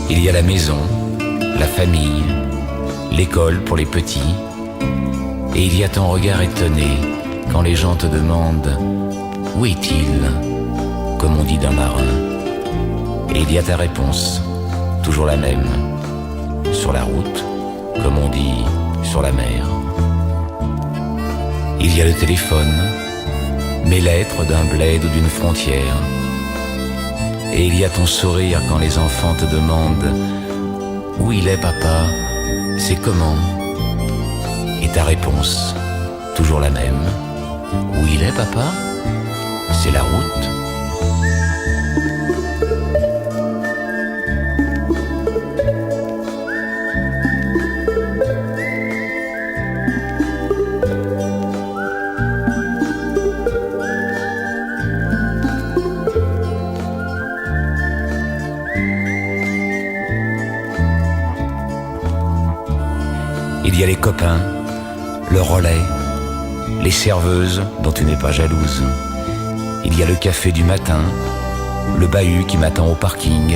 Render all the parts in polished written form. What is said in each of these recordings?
Il y a la maison, la famille, l'école pour les petits, et il y a ton regard étonné quand les gens te demandent « Où est-il ?» comme on dit d'un marin. Et il y a ta réponse, toujours la même, sur la route, comme on dit sur la mer. Il y a le téléphone, mes lettres d'un bled ou d'une frontière. Et il y a ton sourire quand les enfants te demandent « Où il est papa ? C'est comment ?» Et ta réponse, toujours la même. « Où il est papa ? C'est la route. » Il y a les copains, le relais, les serveuses dont tu n'es pas jalouse. Il y a le café du matin, le bahut qui m'attend au parking.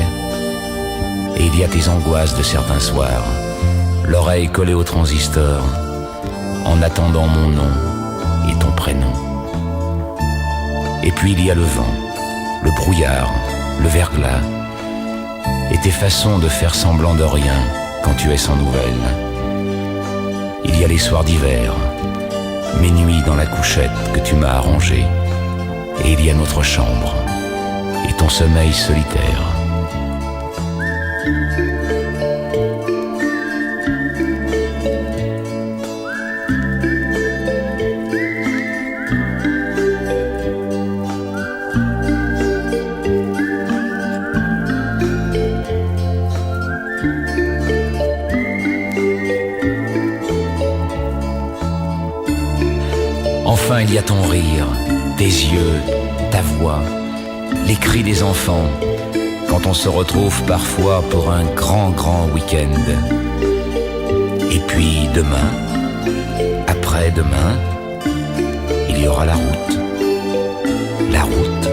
Et il y a tes angoisses de certains soirs, l'oreille collée au transistor, en attendant mon nom et ton prénom. Et puis il y a le vent, le brouillard, le verglas, et tes façons de faire semblant de rien quand tu es sans nouvelles. Il y a les soirs d'hiver, mes nuits dans la couchette que tu m'as arrangée, et il y a notre chambre et ton sommeil solitaire. Enfin, il y a ton rire, tes yeux, ta voix, les cris des enfants, quand on se retrouve parfois pour un grand week-end. Et puis demain, après-demain, il y aura la route. La route.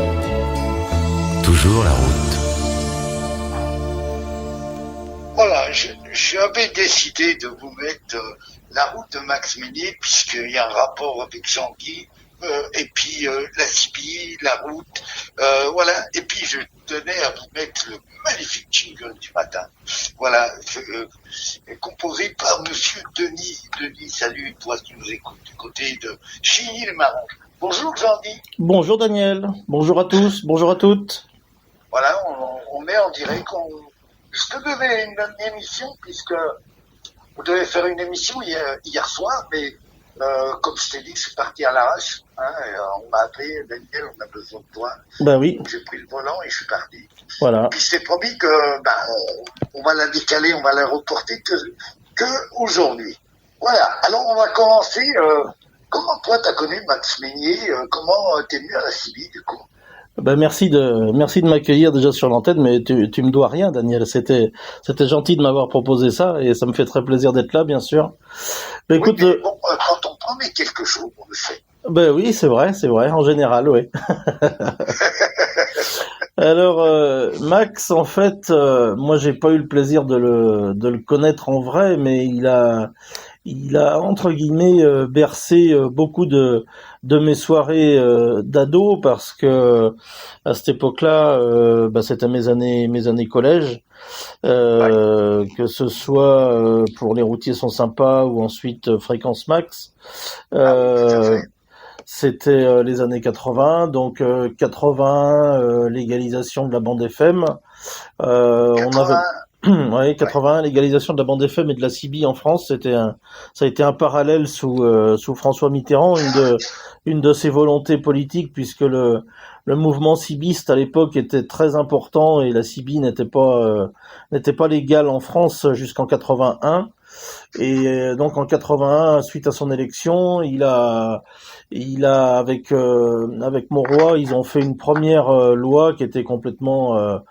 Toujours la route. Voilà, j'avais décidé de vous mettre la route de Max Meignier, puisqu'il y a un rapport avec Jean-Guy, et puis la Sibille, la route, voilà. Et puis je tenais à vous mettre le magnifique jingle du matin. Voilà, composé par Monsieur Denis. Denis, salut, toi qui nous écoutes du côté de Chigny-le-Marron. Bonjour Jean-Guy. Bonjour Daniel, bonjour à tous, bonjour à toutes. Voilà, on est en direct. Je te devais une émission, puisque vous devez faire une émission hier soir, mais comme je t'ai dit, je suis parti à l'arrache. Hein, on m'a appelé, Daniel, on a besoin de toi. Ben oui. J'ai pris le volant et je suis parti. Voilà. Puis je t'ai promis que on va la décaler, on va la reporter que aujourd'hui. Voilà. Alors on va commencer. Comment toi t'as connu Max Meignier? Comment t'es venu à la Sibille du coup? Ben merci de m'accueillir déjà sur l'antenne, mais tu me dois rien, Daniel. C'était gentil de m'avoir proposé ça et ça me fait très plaisir d'être là, bien sûr. Ben, écoute, oui, mais bon, quand on promet quelque chose, on le fait. Ben oui, c'est vrai, en général, oui. Alors, Max, en fait, moi, j'ai pas eu le plaisir de le connaître en vrai, mais il a entre guillemets bercé beaucoup de mes soirées d'ado, parce que à cette époque-là, c'était mes années collège, que ce soit pour Les Routiers sont sympas ou ensuite Fréquence Max. C'était les années 80, donc 80, légalisation de la bande FM. 80. On avait ouais, 80, légalisation de la bande FM et de la CB en France, ça a été un parallèle sous François Mitterrand, une de ses volontés politiques, puisque le mouvement cibiste à l'époque était très important et la CB n'était pas légale en France jusqu'en 81. Et donc en 81, suite à son élection, il a avec Mauroy, ils ont fait une première loi qui était complètement à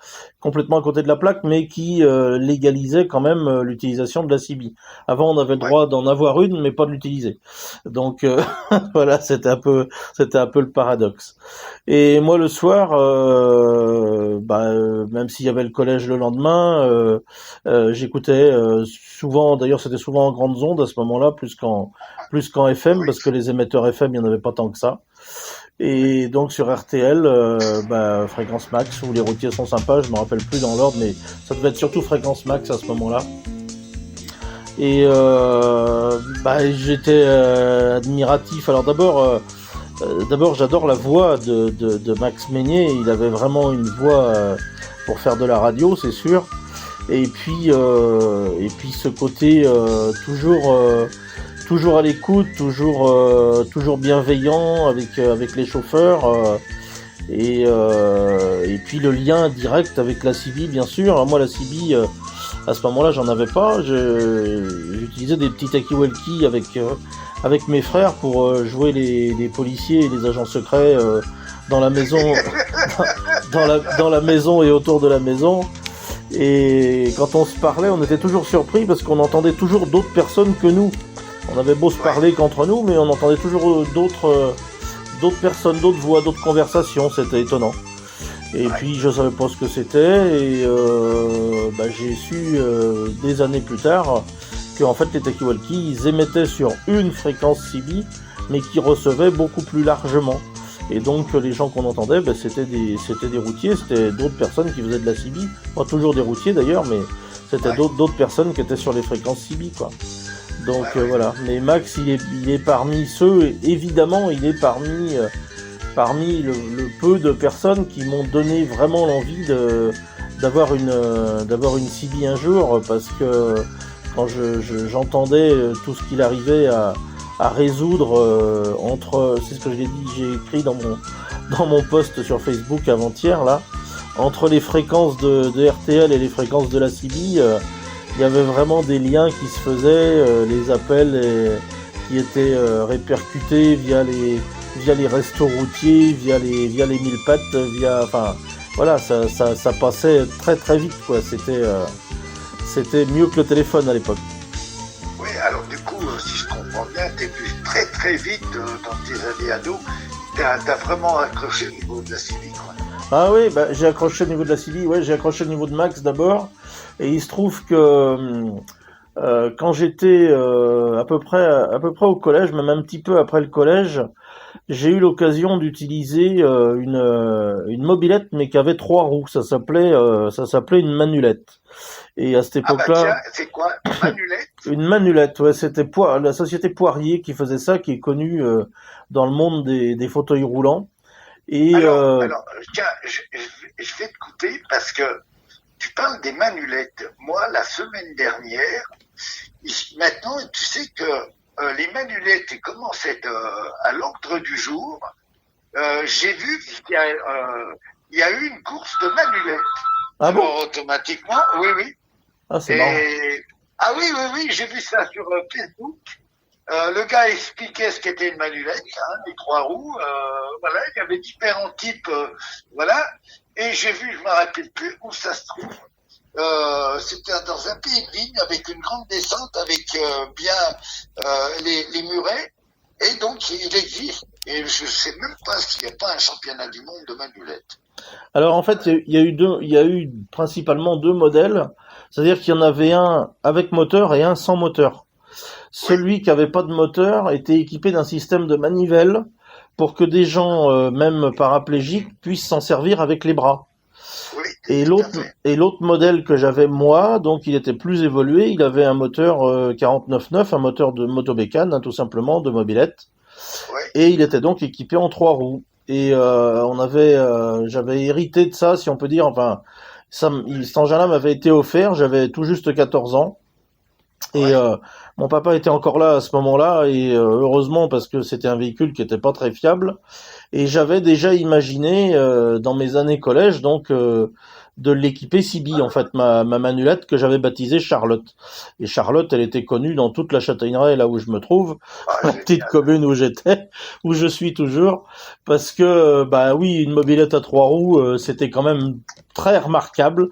côté de la plaque, mais qui légalisait quand même l'utilisation de la CB. Avant, on avait le Ouais. droit d'en avoir une, mais pas de l'utiliser. Donc voilà, c'était un peu le paradoxe. Et moi, le soir, même s'il y avait le collège le lendemain, j'écoutais souvent. D'ailleurs, c'était souvent en grandes ondes à ce moment-là, plus qu'en FM, Oui. parce que les émetteurs FM, il n'y en avait pas tant que ça. Et donc sur RTL, Fréquence Max, où les routiers sont sympas, je me rappelle plus dans l'ordre, mais ça devait être surtout Fréquence Max à ce moment-là. Et j'étais admiratif. Alors d'abord, j'adore la voix de Max Meignier. Il avait vraiment une voix pour faire de la radio, c'est sûr. Et puis ce côté toujours à l'écoute, toujours bienveillant avec les chauffeurs. Et puis le lien direct avec la CB, bien sûr. Alors moi, la CB, à ce moment-là, j'en avais pas. J'utilisais des petits talkie-walkie avec mes frères pour jouer les policiers et les agents secrets dans la maison, dans la maison et autour de la maison. Et quand on se parlait, on était toujours surpris parce qu'on entendait toujours d'autres personnes que nous. On avait beau se parler qu'entre nous, mais on entendait toujours d'autres personnes, d'autres voix, d'autres conversations. C'était étonnant. Et puis je savais pas ce que c'était, et j'ai su des années plus tard que en fait les talkie-walkie, ils émettaient sur une fréquence CB, mais qui recevaient beaucoup plus largement. Et donc les gens qu'on entendait, c'était des routiers, c'était d'autres personnes qui faisaient de la CB, pas toujours des routiers d'ailleurs, mais c'était d'autres personnes qui étaient sur les fréquences CB, quoi. Donc voilà. Mais Max, il est parmi ceux, évidemment, il est parmi le peu de personnes qui m'ont donné vraiment l'envie d'avoir une CB un jour, parce que quand j'entendais tout ce qu'il arrivait à résoudre c'est ce que j'ai écrit dans mon post sur Facebook avant-hier là, entre les fréquences de RTL et les fréquences de la CB, il y avait vraiment des liens qui se faisaient, les appels qui étaient répercutés via les restos routiers, via les mille pattes, ça passait très très vite, quoi. C'était mieux que le téléphone à l'époque. Oui, alors du coup, si je comprends bien, t'es vu très très vite dans tes années ados, t'as vraiment accroché au niveau de la CB, quoi. Ah oui, j'ai accroché au niveau de la CB, j'ai accroché au niveau de Max d'abord, et il se trouve que quand j'étais à peu près au collège, même un petit peu après le collège, j'ai eu l'occasion d'utiliser une mobilette, mais qui avait 3 roues. Ça s'appelait une manulette. Et à cette époque-là, tiens, c'est quoi, manulette? Une manulette, ouais, c'était la société Poirier qui faisait ça, qui est connue dans le monde des fauteuils roulants. Et alors, tiens, je vais te couper parce que tu parles des manulettes. Moi, la semaine dernière, maintenant, tu sais que les manulettes commencent à être à l'ordre du jour. J'ai vu qu'il y a eu une course de manulettes. Ah bon? Alors, automatiquement, oui. Ah, c'est marrant. Ah oui, j'ai vu ça sur Facebook. Le gars expliquait ce qu'était une manulette, les 3 roues, il y avait différents types, et j'ai vu, je me rappelle plus où ça se trouve, c'était dans un pays de vigne avec une grande descente, avec les murets, et donc il existe, et je sais même pas s'il n'y a pas un championnat du monde de manulette. Alors en fait, il y a eu principalement 2 modèles, c'est-à-dire qu'il y en avait un avec moteur et un sans moteur. Celui qui avait pas de moteur était équipé d'un système de manivelle pour que des gens, même paraplégiques, puissent s'en servir avec les bras. Oui, Et l'autre modèle que j'avais moi, donc il était plus évolué, il avait un moteur 49.9, un moteur de motobécane, tout simplement, de mobilette. Oui. Et il était donc équipé en 3 roues. Et j'avais hérité de ça, si on peut dire. Enfin, cet engin-là m'avait été offert, j'avais tout juste 14 ans. Et mon papa était encore là à ce moment-là, et heureusement, parce que c'était un véhicule qui était pas très fiable. Et j'avais déjà imaginé dans mes années collège, donc de l'équiper Sibi, en fait, ma manulette que j'avais baptisée Charlotte. Et Charlotte, elle était connue dans toute la Châtaigneraie, là où je me trouve, la petite commune où j'étais, où je suis toujours, parce que, bah oui, une mobilette à 3 roues, c'était quand même très remarquable.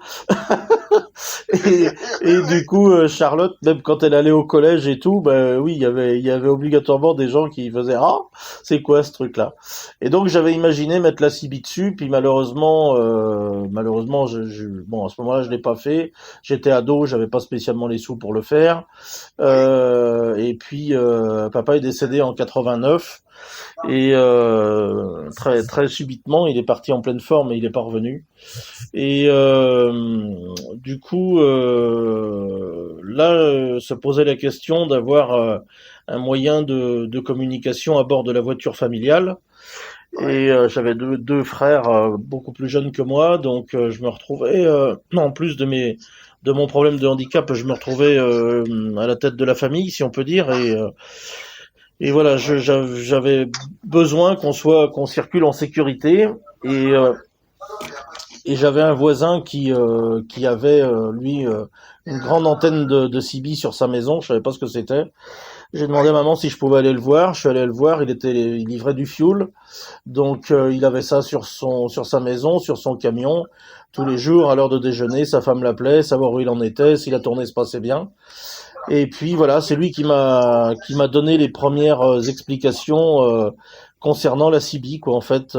Et du coup, Charlotte, même quand elle allait au collège et tout, bah oui, il y avait obligatoirement des gens qui faisaient ah, c'est quoi ce truc-là? Et donc j'avais imaginé mettre la CB dessus, puis malheureusement, bon à ce moment-là je l'ai pas fait. J'étais ado, j'avais pas spécialement les sous pour le faire. Et puis papa est décédé en 89. Et très très subitement, il est parti en pleine forme et il est pas revenu. Et du coup, là, se posait la question d'avoir un moyen de communication à bord de la voiture familiale. Et j'avais deux frères beaucoup plus jeunes que moi, donc je me retrouvais, en plus de mon problème de handicap, je me retrouvais à la tête de la famille, si on peut dire, et voilà, j'avais besoin qu'on circule en sécurité, et j'avais un voisin qui avait lui une grande antenne de CB sur sa maison. Je savais pas ce que c'était. J'ai demandé à maman si je pouvais aller le voir. Je suis allé le voir. Il livrait du fioul, donc il avait ça sur sa maison, sur son camion. Tous les jours à l'heure de déjeuner, sa femme l'appelait, savoir où il en était, si la tournée se passait bien. Et puis voilà, c'est lui qui m'a donné les premières explications concernant la CB, quoi, en fait.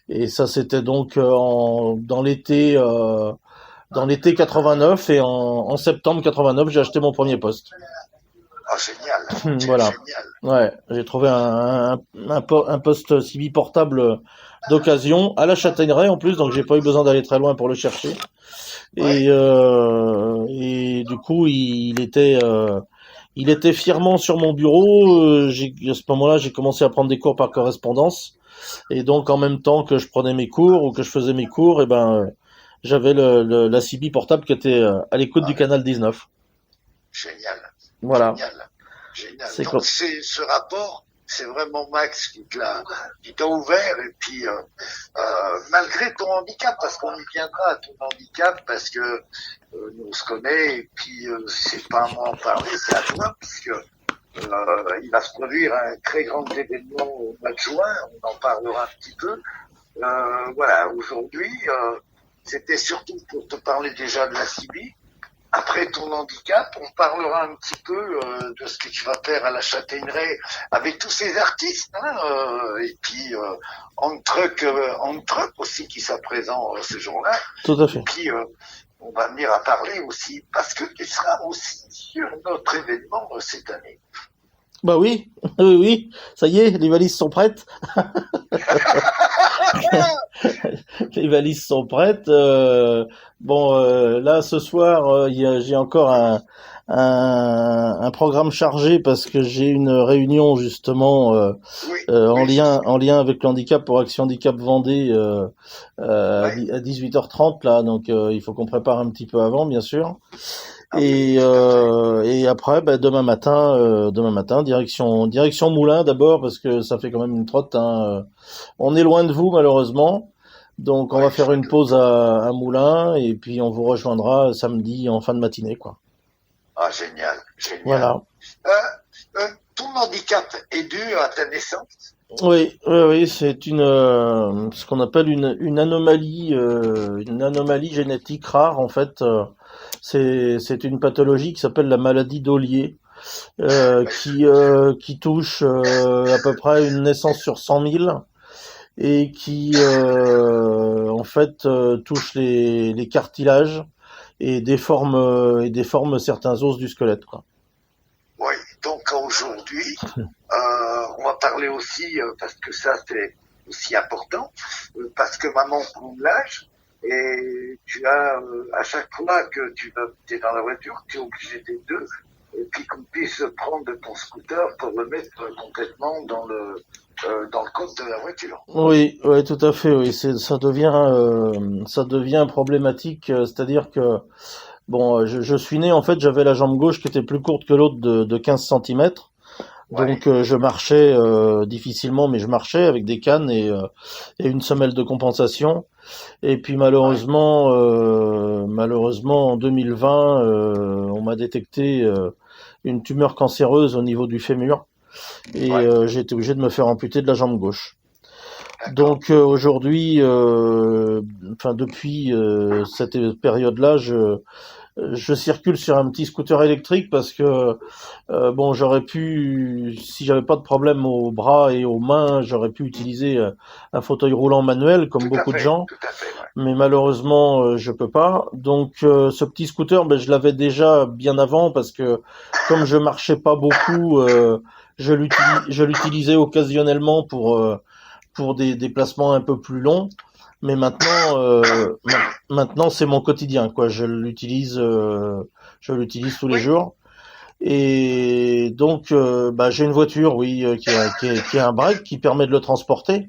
Et ça, c'était donc dans l'été 89, et en septembre 89, j'ai acheté mon premier poste. Ah, génial. Voilà. Génial. Ouais, j'ai trouvé un poste CB portable d'occasion à la Châtaigneraie en plus, donc j'ai pas eu besoin d'aller très loin pour le chercher. Et du coup, il était fièrement sur mon bureau. À ce moment-là, j'ai commencé à prendre des cours par correspondance. Et donc, en même temps que je prenais mes cours ou que je faisais mes cours, j'avais la CB portable qui était à l'écoute du canal 19. Génial. Voilà. Génial. Donc, ce rapport, c'est vraiment Max qui t'a ouvert, et puis malgré ton handicap, parce qu'on y viendra à ton handicap, parce que nous on se connaît, et puis c'est pas à moi en parler, c'est à toi, puisque il va se produire un très grand événement au mois de juin, on en parlera un petit peu. Voilà, aujourd'hui, c'était surtout pour te parler déjà de la CB. Après ton handicap, on parlera un petit peu de ce que tu vas faire à la Châtaigneraie avec tous ces artistes, et puis On-Truck aussi qui sera présent ce jour-là. Tout à fait. Et puis on va venir à parler aussi, parce que tu seras aussi sur notre événement cette année. Bah oui, oui, ça y est, les valises sont prêtes. Les valises sont prêtes. Là, ce soir, j'ai encore un programme chargé parce que j'ai une réunion justement en lien avec le handicap pour Action Handicap Vendée à 18h30 là. Donc, il faut qu'on prépare un petit peu avant, bien sûr. Et après, demain matin, direction Moulins d'abord, parce que ça fait quand même une trotte. On est loin de vous malheureusement, donc on va faire une pause à Moulins, et puis on vous rejoindra samedi en fin de matinée, quoi. Ah, génial. Voilà. Ton handicap est dû à ta naissance? Oui, c'est ce qu'on appelle une anomalie génétique rare, en fait. C'est une pathologie qui s'appelle la maladie d'Ollier, qui touche à peu près une naissance sur 100 000, et qui en fait touche les cartilages et déforme certains os du squelette, quoi. Oui, donc aujourd'hui, on va parler aussi, parce que ça c'est aussi important, parce que maman prend de l'âge, et tu as, à chaque fois que tu vas monter dans la voiture, tu es obligé des deux, et puis qu'on puisse prendre ton scooter pour le mettre complètement dans le coffre de la voiture. Oui, tout à fait, oui, ça devient problématique, c'est-à-dire que, bon, je suis né, en fait, j'avais la jambe gauche qui était plus courte que l'autre de 15 cm. Donc je marchais difficilement, mais je marchais avec des cannes et une semelle de compensation. Et puis malheureusement en 2020, on m'a détecté une tumeur cancéreuse au niveau du fémur et j'ai été obligé de me faire amputer de la jambe gauche. Donc aujourd'hui, depuis cette période-là, je circule sur un petit scooter électrique parce que j'aurais pu, si j'avais pas de problème aux bras et aux mains, j'aurais pu utiliser un fauteuil roulant manuel comme beaucoup de gens, mais malheureusement je peux pas. Donc ce petit scooter, je l'avais déjà bien avant parce que comme je marchais pas beaucoup, je l'utilisais occasionnellement pour des déplacements un peu plus longs. Mais maintenant c'est mon quotidien, quoi. Je l'utilise tous les jours. Et donc, j'ai une voiture, qui a un break qui permet de le transporter.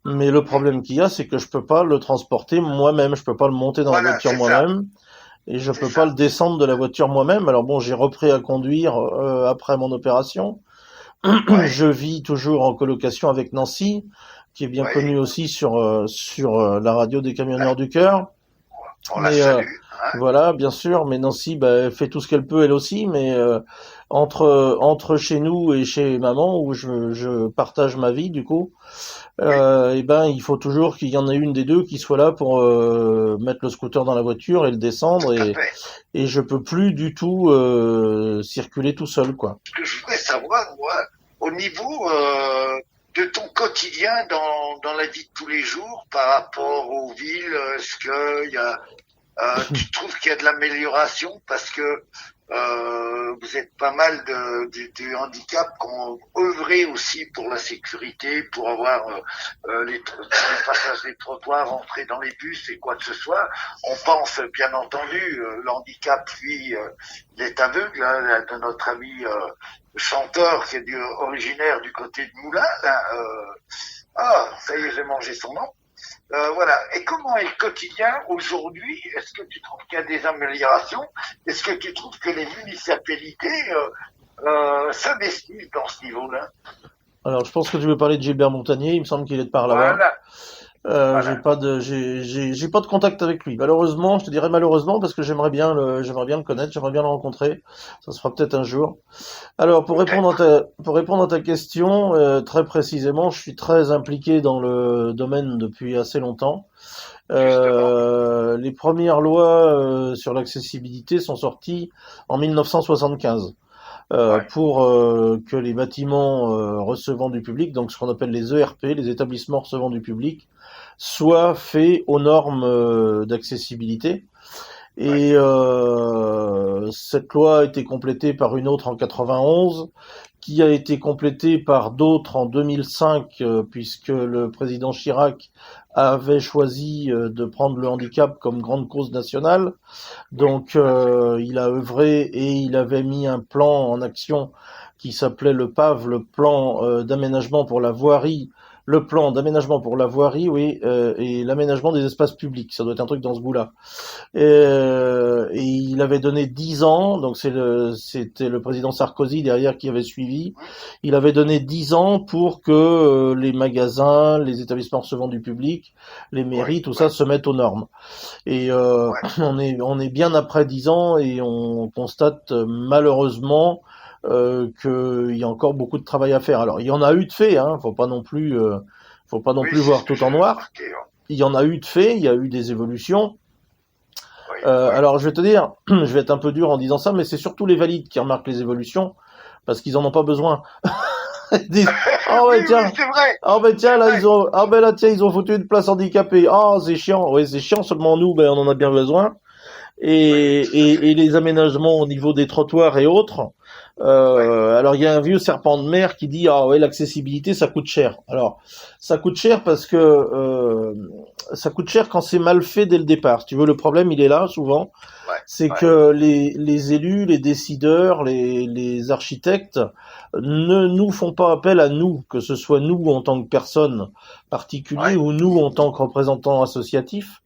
Mais le problème qu'il y a, c'est que je peux pas le transporter moi-même. Je peux pas le monter dans la voiture moi-même. Et je peux pas le descendre de la voiture moi-même. Alors bon, j'ai repris à conduire après mon opération. Je vis toujours en colocation avec Nancy, qui est bien connue aussi sur la radio des Camionneurs du Cœur. On la salue. Voilà, bien sûr, mais Nancy, elle fait tout ce qu'elle peut elle aussi, mais entre chez nous et chez maman, où je partage ma vie, du coup, il faut toujours qu'il y en ait une des deux qui soit là pour mettre le scooter dans la voiture et le descendre, et je peux plus du tout circuler tout seul, quoi. Ce que je voudrais savoir, moi, au niveau de ton quotidien dans la vie de tous les jours par rapport aux villes, est-ce que tu trouves qu'il y a de l'amélioration parce que vous êtes pas mal de handicap qui ont œuvré aussi pour la sécurité, pour avoir les passages des trottoirs, entrer dans les bus et quoi que ce soit. On pense bien entendu, le handicap, lui, il est aveugle, de notre ami chanteur qui est originaire du côté de Moulins. Ça y est, j'ai mangé son nom. Voilà. Et comment est le quotidien aujourd'hui? Est-ce que tu trouves qu'il y a des améliorations? Est-ce que tu trouves que les municipalités s'investissent dans ce niveau-là? Alors, je pense que tu veux parler de Gilbert Montagnier. Il me semble qu'il est de par là-bas. Voilà. J'ai pas de contact avec lui. Malheureusement, je te dirais malheureusement parce que j'aimerais bien le connaître, j'aimerais bien le rencontrer. Ça se fera peut-être un jour. Alors, pour répondre à ta question, très précisément, je suis très impliqué dans le domaine depuis assez longtemps. Les premières lois sur l'accessibilité sont sorties en 1975. Pour que les bâtiments recevant du public, donc ce qu'on appelle les ERP, les établissements recevant du public, soient faits aux normes d'accessibilité. Et cette loi a été complétée par une autre en 91, qui a été complétée par d'autres en 2005, puisque le président Chirac avait choisi de prendre le handicap comme grande cause nationale. Donc il a œuvré et il avait mis un plan en action qui s'appelait le PAV, le plan d'aménagement pour la voirie, et l'aménagement des espaces publics. Ça doit être un truc dans ce goût-là. Et il avait donné 10 ans, donc c'était le président Sarkozy derrière qui avait suivi. Il avait donné 10 ans pour que les magasins, les établissements recevant du public, les mairies, tout ça se mettent aux normes. Et on est bien après 10 ans et on constate malheureusement qu'il y a encore beaucoup de travail à faire. Alors il y en a eu de fait, faut pas non plus voir tout en noir. Il y en a eu de fait, il y a eu des évolutions. Alors je vais te dire, je vais être un peu dur en disant ça, mais c'est surtout les valides qui remarquent les évolutions parce qu'ils en ont pas besoin. Ils disent, ils ont foutu une place handicapée. C'est chiant. Oui, c'est chiant, seulement nous, on en a bien besoin. Et les aménagements au niveau des trottoirs et autres. Alors il y a un vieux serpent de mer qui dit l'accessibilité ça coûte cher. Alors ça coûte cher parce que ça coûte cher quand c'est mal fait dès le départ. Si tu veux, le problème il est là souvent, c'est que les élus, les décideurs, les architectes ne nous font pas appel à nous, que ce soit nous en tant que personnes particuliers ou nous en tant que représentants associatifs.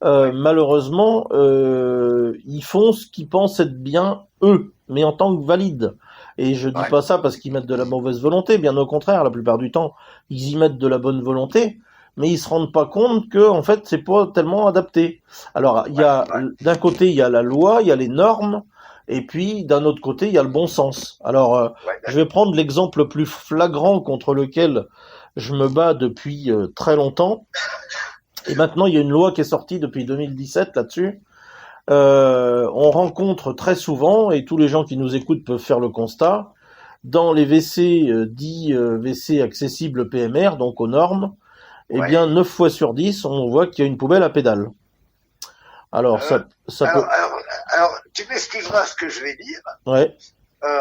Malheureusement, ils font ce qu'ils pensent être bien eux, mais en tant que valides. Et je dis Ouais. pas ça parce qu'ils mettent de la mauvaise volonté, bien au contraire, la plupart du temps, ils y mettent de la bonne volonté, mais ils se rendent pas compte que, en fait, c'est pas tellement adapté. Alors, Ouais, ouais. d'un côté, il y a la loi, il y a les normes, et puis, d'un autre côté, il y a le bon sens. Alors, Ouais, je vais prendre l'exemple le plus flagrant contre lequel je me bats depuis très longtemps. Et maintenant, il y a une loi qui est sortie depuis 2017 là-dessus. On rencontre très souvent, et tous les gens qui nous écoutent peuvent faire le constat, dans les WC dits WC accessibles PMR, donc aux normes, eh ouais. bien 9 fois sur 10, on voit qu'il y a une poubelle à pédales. Alors Euh, ça peut... alors, tu m'excuseras ce que je vais dire. Ouais, Euh,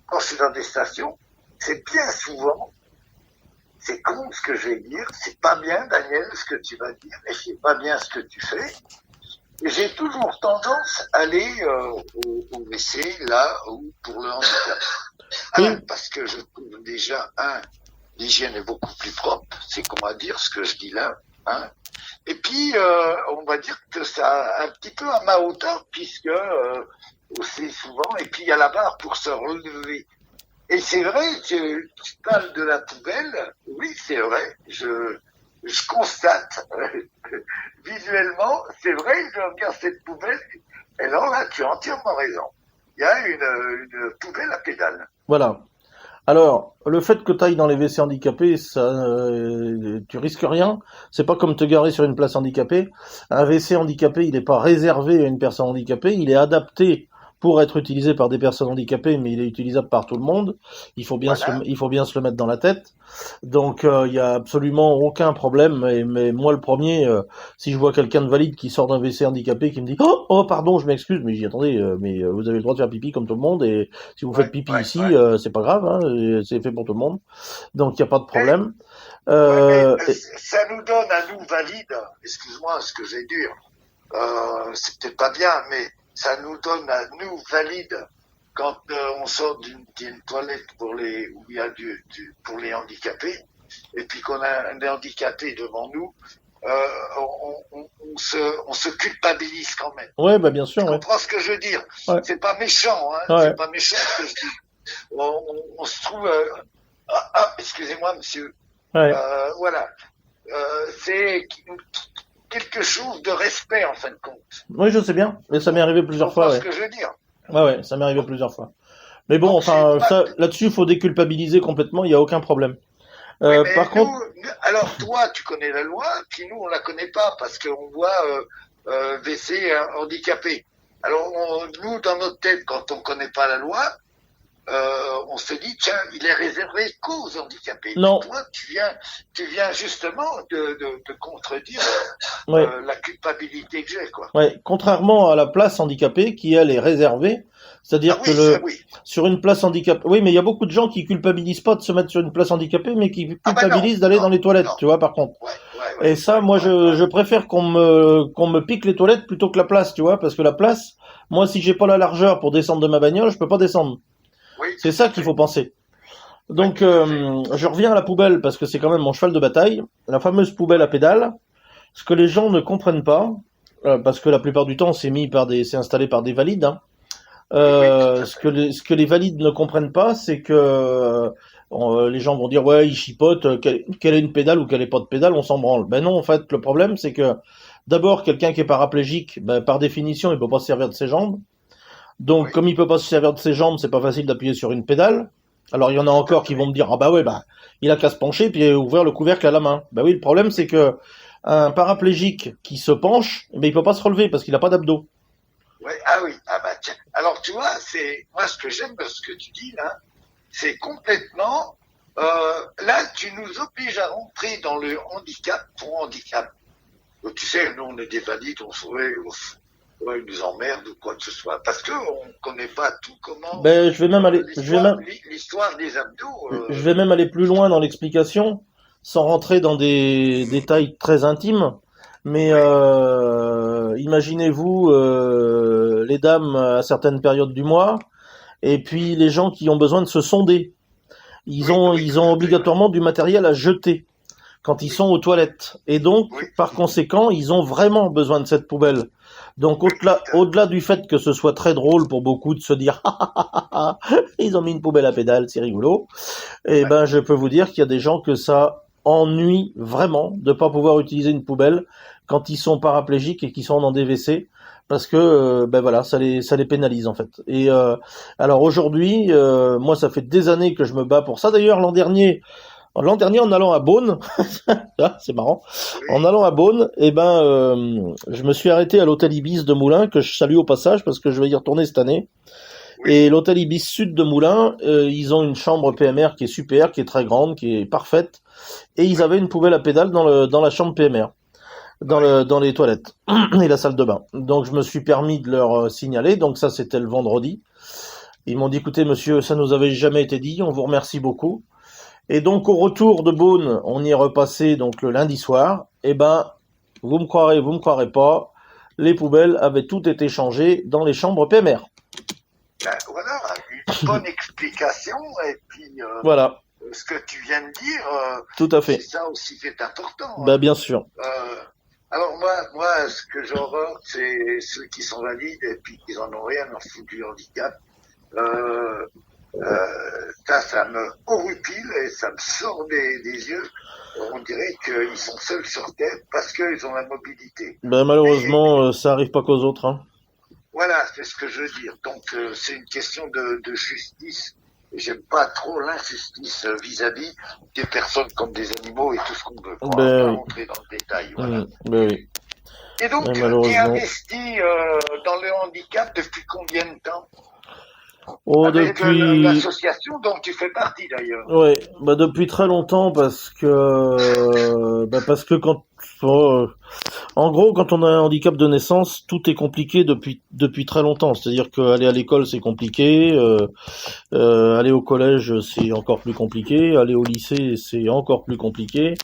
quand je suis dans des stations, c'est bien souvent, c'est con ce que je vais dire, c'est pas bien, Daniel, ce que tu vas dire, et c'est pas bien ce que tu fais. Et j'ai toujours tendance à aller au WC, là où pour le handicap. oui, Parce que je trouve déjà, l'hygiène est beaucoup plus propre, c'est comment dire ce que je dis là. Hein. Et puis, on va dire que ça un petit peu à ma hauteur, puisque aussi souvent, et puis il y a la barre pour se relever. Et c'est vrai, tu parles de la poubelle, oui, c'est vrai, je constate visuellement, c'est vrai, je regarde cette poubelle, et alors là, tu as entièrement raison. Il y a une poubelle à pédales. voilà. Alors, le fait que tu ailles dans les WC handicapés, ça, tu risques rien. C'est pas comme te garer sur une place handicapée. Un WC handicapé, il n'est pas réservé à une personne handicapée, il est adapté pour être utilisé par des personnes handicapées, mais il est utilisable par tout le monde. Il faut bien Voilà. il faut bien se le mettre dans la tête. Donc, il y a absolument aucun problème. Mais moi, le premier, si je vois quelqu'un de valide qui sort d'un WC handicapé, qui me dit oh pardon, je m'excuse, mais j'y attendez, mais vous avez le droit de faire pipi comme tout le monde, et si vous faites pipi ici, c'est pas grave, hein, c'est fait pour tout le monde. Donc, il n'y a pas de problème. Ça nous donne à nous valides, excuse-moi ce que j'ai dit, c'est peut-être pas bien, mais ça nous donne à nous valides quand on sort d'une toilette pour les où il y a pour les handicapés, et puis qu'on a un handicapé devant nous, on se culpabilise quand même. Ouais, bah bien sûr. Tu Ouais. comprends ce que je veux dire? Ouais. C'est pas méchant, hein. Ouais. C'est pas méchant ce que je dis. On se trouve. Excusez-moi, monsieur. Ouais. Voilà. C'est quelque chose de respect en fin de compte. Oui, je sais bien, mais ça m'est arrivé plusieurs fois. C'est Ouais. ce que je veux dire. Ouais, ça m'est arrivé plusieurs fois. Mais bon, Donc, enfin, c'est ça, là-dessus, il faut déculpabiliser complètement. Il y a aucun problème. oui, mais Par contre, alors toi, tu connais la loi, puis nous, on la connaît pas parce qu'on voit WC handicapé. Alors nous, dans notre tête, quand on connaît pas la loi, on se dit tiens, il est réservé qu'aux handicapés. Non. Mais toi, tu viens justement de contredire ouais, la culpabilité que j'ai, quoi. ouais, contrairement à la place handicapée, qui elle est réservée, c'est-à-dire Ah que oui, ça, oui. sur une place handicapée, oui, mais il y a beaucoup de gens qui culpabilisent pas de se mettre sur une place handicapée, mais qui culpabilisent d'aller dans les toilettes, tu vois, par contre. Ouais, Et ça, moi, je préfère qu'on me pique les toilettes plutôt que la place, tu vois, parce que la place, moi, si j'ai pas la largeur pour descendre de ma bagnole, je peux pas descendre. Oui, C'est ça qu'il faut penser. Donc, je reviens à la poubelle parce que c'est quand même mon cheval de bataille. La fameuse poubelle à pédales. Ce que les gens ne comprennent pas, parce que la plupart du temps, c'est installé par des valides. Hein. Ce que les valides ne comprennent pas, c'est que les gens vont dire ouais, ils chipotent, quelle est une pédale ou quelle est pas de pédale, on s'en branle. Ben non, en fait, le problème, c'est que d'abord, quelqu'un qui est paraplégique, ben, par définition, il peut pas se servir de ses jambes. Donc, comme il peut pas se servir de ses jambes, c'est pas facile d'appuyer sur une pédale. Alors, il y en a encore qui vont me dire, ah bah ouais, bah, il a qu'à se pencher puis ouvrir le couvercle à la main. Bah oui, le problème, c'est que un paraplégique qui se penche, eh ben, il peut pas se relever parce qu'il a pas d'abdos. Ouais, oui, bah tiens. Alors, tu vois, moi, ce que j'aime de ce que tu dis, là, c'est complètement, là, tu nous obliges à rentrer dans le handicap pour handicap. Donc, tu sais, nous, on est des valides, ils nous emmerdent ou quoi que ce soit, parce que on connaît pas tout comment. Ben, je vais même aller, l'histoire des abdos. Je vais même aller plus loin dans l'explication, sans rentrer dans des détails très intimes. Mais imaginez-vous les dames à certaines périodes du mois, et puis les gens qui ont besoin de se sonder. Ils ont obligatoirement du matériel à jeter. quand ils sont aux toilettes. Et donc, Oui. par conséquent, ils ont vraiment besoin de cette poubelle. Donc, au-delà du fait que ce soit très drôle pour beaucoup de se dire, ils ont mis une poubelle à pédales, c'est rigolo. Eh Ouais. ben, je peux vous dire qu'il y a des gens que ça ennuie vraiment de pas pouvoir utiliser une poubelle quand ils sont paraplégiques et qu'ils sont dans des WC. Parce que ben voilà, ça les pénalise en fait. Et alors aujourd'hui, moi ça fait des années que je me bats pour ça. D'ailleurs l'an dernier en allant à Beaune, ah, c'est marrant, en Oui. allant à Beaune, eh ben je me suis arrêté à l'hôtel Ibis de Moulins que je salue au passage parce que je vais y retourner cette année. Oui. Et l'hôtel Ibis Sud de Moulins, ils ont une chambre PMR qui est super, qui est très grande, qui est parfaite, et ils avaient une poubelle à pédales dans la chambre PMR. Dans les toilettes et la salle de bain. Donc je me suis permis de leur signaler. Donc ça c'était le vendredi. Ils m'ont dit écoutez monsieur, ça nous avait jamais été dit, on vous remercie beaucoup. Et donc au retour de Beaune, on y est repassé donc le lundi soir. Et ben vous me croirez pas, les poubelles avaient toutes été changées dans les chambres PMR. Ben, voilà, une bonne explication. Et puis, Voilà, ce que tu viens de dire, tout à c'est fait. ça aussi qui est important. Ben bien sûr. Alors moi, ce que j'horreur, c'est ceux qui sont valides et puis qui en ont rien à foutre du handicap. Ça me horripile et ça me sort des yeux. On dirait qu'ils sont seuls sur Terre parce qu'ils ont la mobilité. Ben malheureusement, ça arrive pas qu'aux autres. Hein. Voilà, c'est ce que je veux dire. Donc c'est une question de justice. Et j'aime pas trop l'injustice vis-à-vis des personnes comme des animaux et tout ce qu'on veut. On va pas rentrer dans le détail. Voilà. Ben oui. Et donc, Ben, tu es malheureusement. investi dans le handicap depuis combien de temps? Oh, Avec depuis. l'association dont tu fais partie d'ailleurs. Ouais, bah depuis très longtemps parce que en gros quand on a un handicap de naissance, tout est compliqué depuis très longtemps. C'est-à-dire qu'aller à l'école c'est compliqué, aller au collège c'est encore plus compliqué, aller au lycée c'est encore plus compliqué,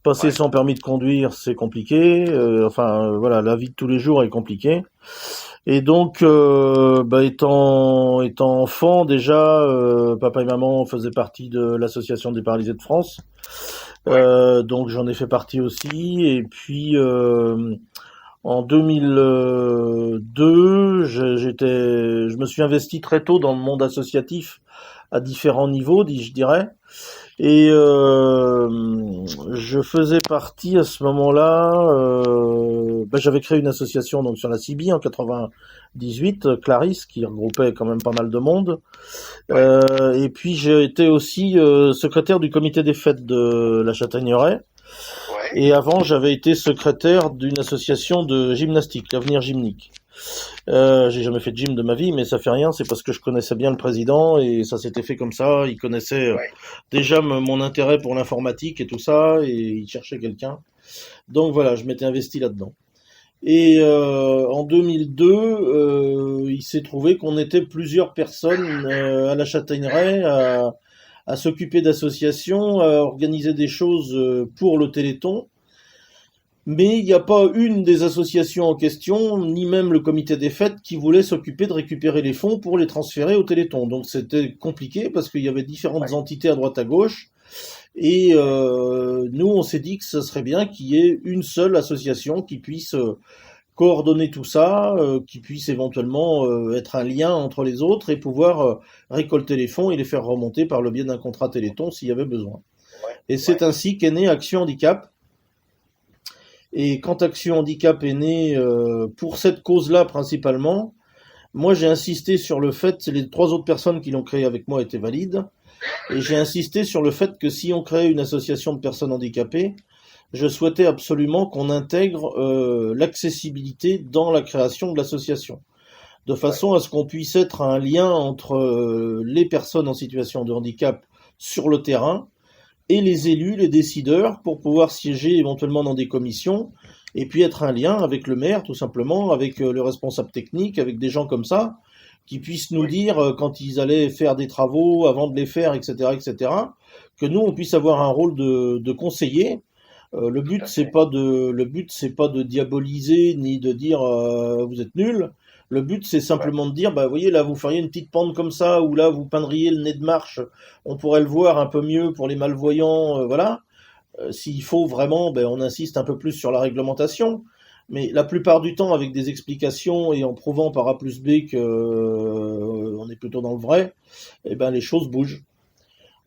passer Ouais. son permis de conduire c'est compliqué, voilà, la vie de tous les jours est compliquée. Et donc, étant enfant déjà, papa et maman faisaient partie de l'association des paralysés de France. Donc j'en ai fait partie aussi. Et puis en 2002, je me suis investi très tôt dans le monde associatif à différents niveaux, je dirais. Et je faisais partie à ce moment-là. J'avais créé une association donc sur la CIBI en 98, Clarisse, qui regroupait quand même pas mal de monde. Et puis j'ai été aussi secrétaire du comité des fêtes de la Châtaigneraie. Ouais. Et avant, j'avais été secrétaire d'une association de gymnastique, l'Avenir Gymnique. J'ai jamais fait de gym de ma vie, mais ça fait rien, c'est parce que je connaissais bien le président et ça s'était fait comme ça. Il connaissait Ouais. déjà mon intérêt pour l'informatique et tout ça, et il cherchait quelqu'un. Donc voilà, je m'étais investi là-dedans. Et en 2002, il s'est trouvé qu'on était plusieurs personnes à la Châtaigneraie à s'occuper d'associations, à organiser des choses pour le Téléthon. Mais il n'y a pas une des associations en question, ni même le comité des fêtes, qui voulait s'occuper de récupérer les fonds pour les transférer au Téléthon. Donc c'était compliqué parce qu'il y avait différentes entités à droite à gauche. Et nous, on s'est dit que ce serait bien qu'il y ait une seule association qui puisse coordonner tout ça, qui puisse éventuellement être un lien entre les autres et pouvoir récolter les fonds et les faire remonter par le biais d'un contrat Téléthon s'il y avait besoin. Et c'est ainsi qu'est né Action Handicap. Et quand Action Handicap est né pour cette cause-là principalement, moi j'ai insisté sur le fait, les 3 autres personnes qui l'ont créé avec moi étaient valides, et j'ai insisté sur le fait que si on créait une association de personnes handicapées, je souhaitais absolument qu'on intègre l'accessibilité dans la création de l'association, de façon à ce qu'on puisse être un lien entre les personnes en situation de handicap sur le terrain et les élus, les décideurs, pour pouvoir siéger éventuellement dans des commissions, et puis être un lien avec le maire, tout simplement, avec le responsable technique, avec des gens comme ça, qui puissent nous dire quand ils allaient faire des travaux, avant de les faire, etc., que nous, on puisse avoir un rôle de conseiller. Le but, c'est pas de diaboliser, ni de dire vous êtes nuls. Le but, c'est simplement de dire, vous voyez, là, vous feriez une petite pente comme ça, ou là, vous peindriez le nez de marche, on pourrait le voir un peu mieux pour les malvoyants, voilà. S'il faut vraiment, ben, on insiste un peu plus sur la réglementation. Mais la plupart du temps, avec des explications et en prouvant par A plus B que on est plutôt dans le vrai, eh ben les choses bougent.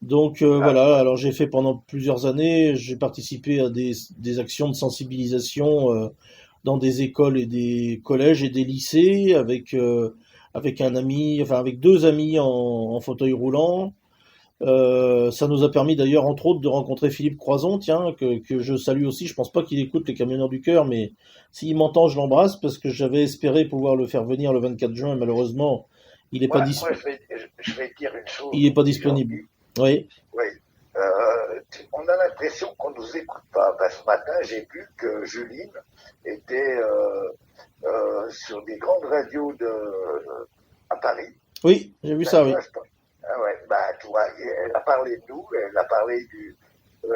Donc Ah, voilà, alors j'ai fait pendant plusieurs années, j'ai participé à des actions de sensibilisation dans des écoles et des collèges et des lycées avec un ami, enfin avec deux amis en fauteuil roulant. Ça nous a permis d'ailleurs, entre autres, de rencontrer Philippe Croison, tiens, que je salue aussi. Je pense pas qu'il écoute les Camionneurs du Cœur, mais s'il m'entend, je l'embrasse parce que j'avais espéré pouvoir le faire venir le 24 juin. Et malheureusement, il est pas moi je vais dire une chose, il est pas disponible. Jean-Guy. Oui, Oui. On a l'impression qu'on nous écoute pas. Ben, ce matin, j'ai vu que Juline était sur des grandes radios à Paris. oui, j'ai vu Ben, ça, tu oui. vois, ah ouais, ben, tu vois, elle a parlé de nous, elle a parlé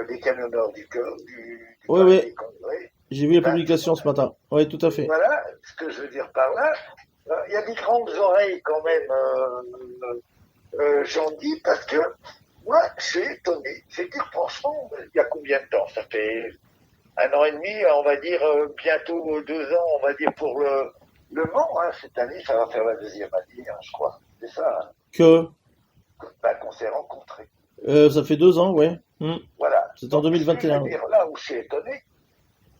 des camionneurs du cœur, du Oui, Palais oui, des Congrès. j'ai vu la Ben, publication ce matin. Oui, tout à fait. voilà ce que je veux dire par là. Il y a des grandes oreilles quand même, j'en dis, parce que moi, je suis étonné. C'est dire, franchement, il y a combien de temps? Ça fait 1 an et demi, on va dire, bientôt 2 ans, on va dire, pour le Mans. Hein. Cette année, ça va faire la deuxième année, hein, je crois. C'est ça, hein, Que qu'on s'est rencontrés. ça fait 2 ans, ouais. Voilà. C'est en Donc, ce que je 2021. veux dire, là où je suis étonné,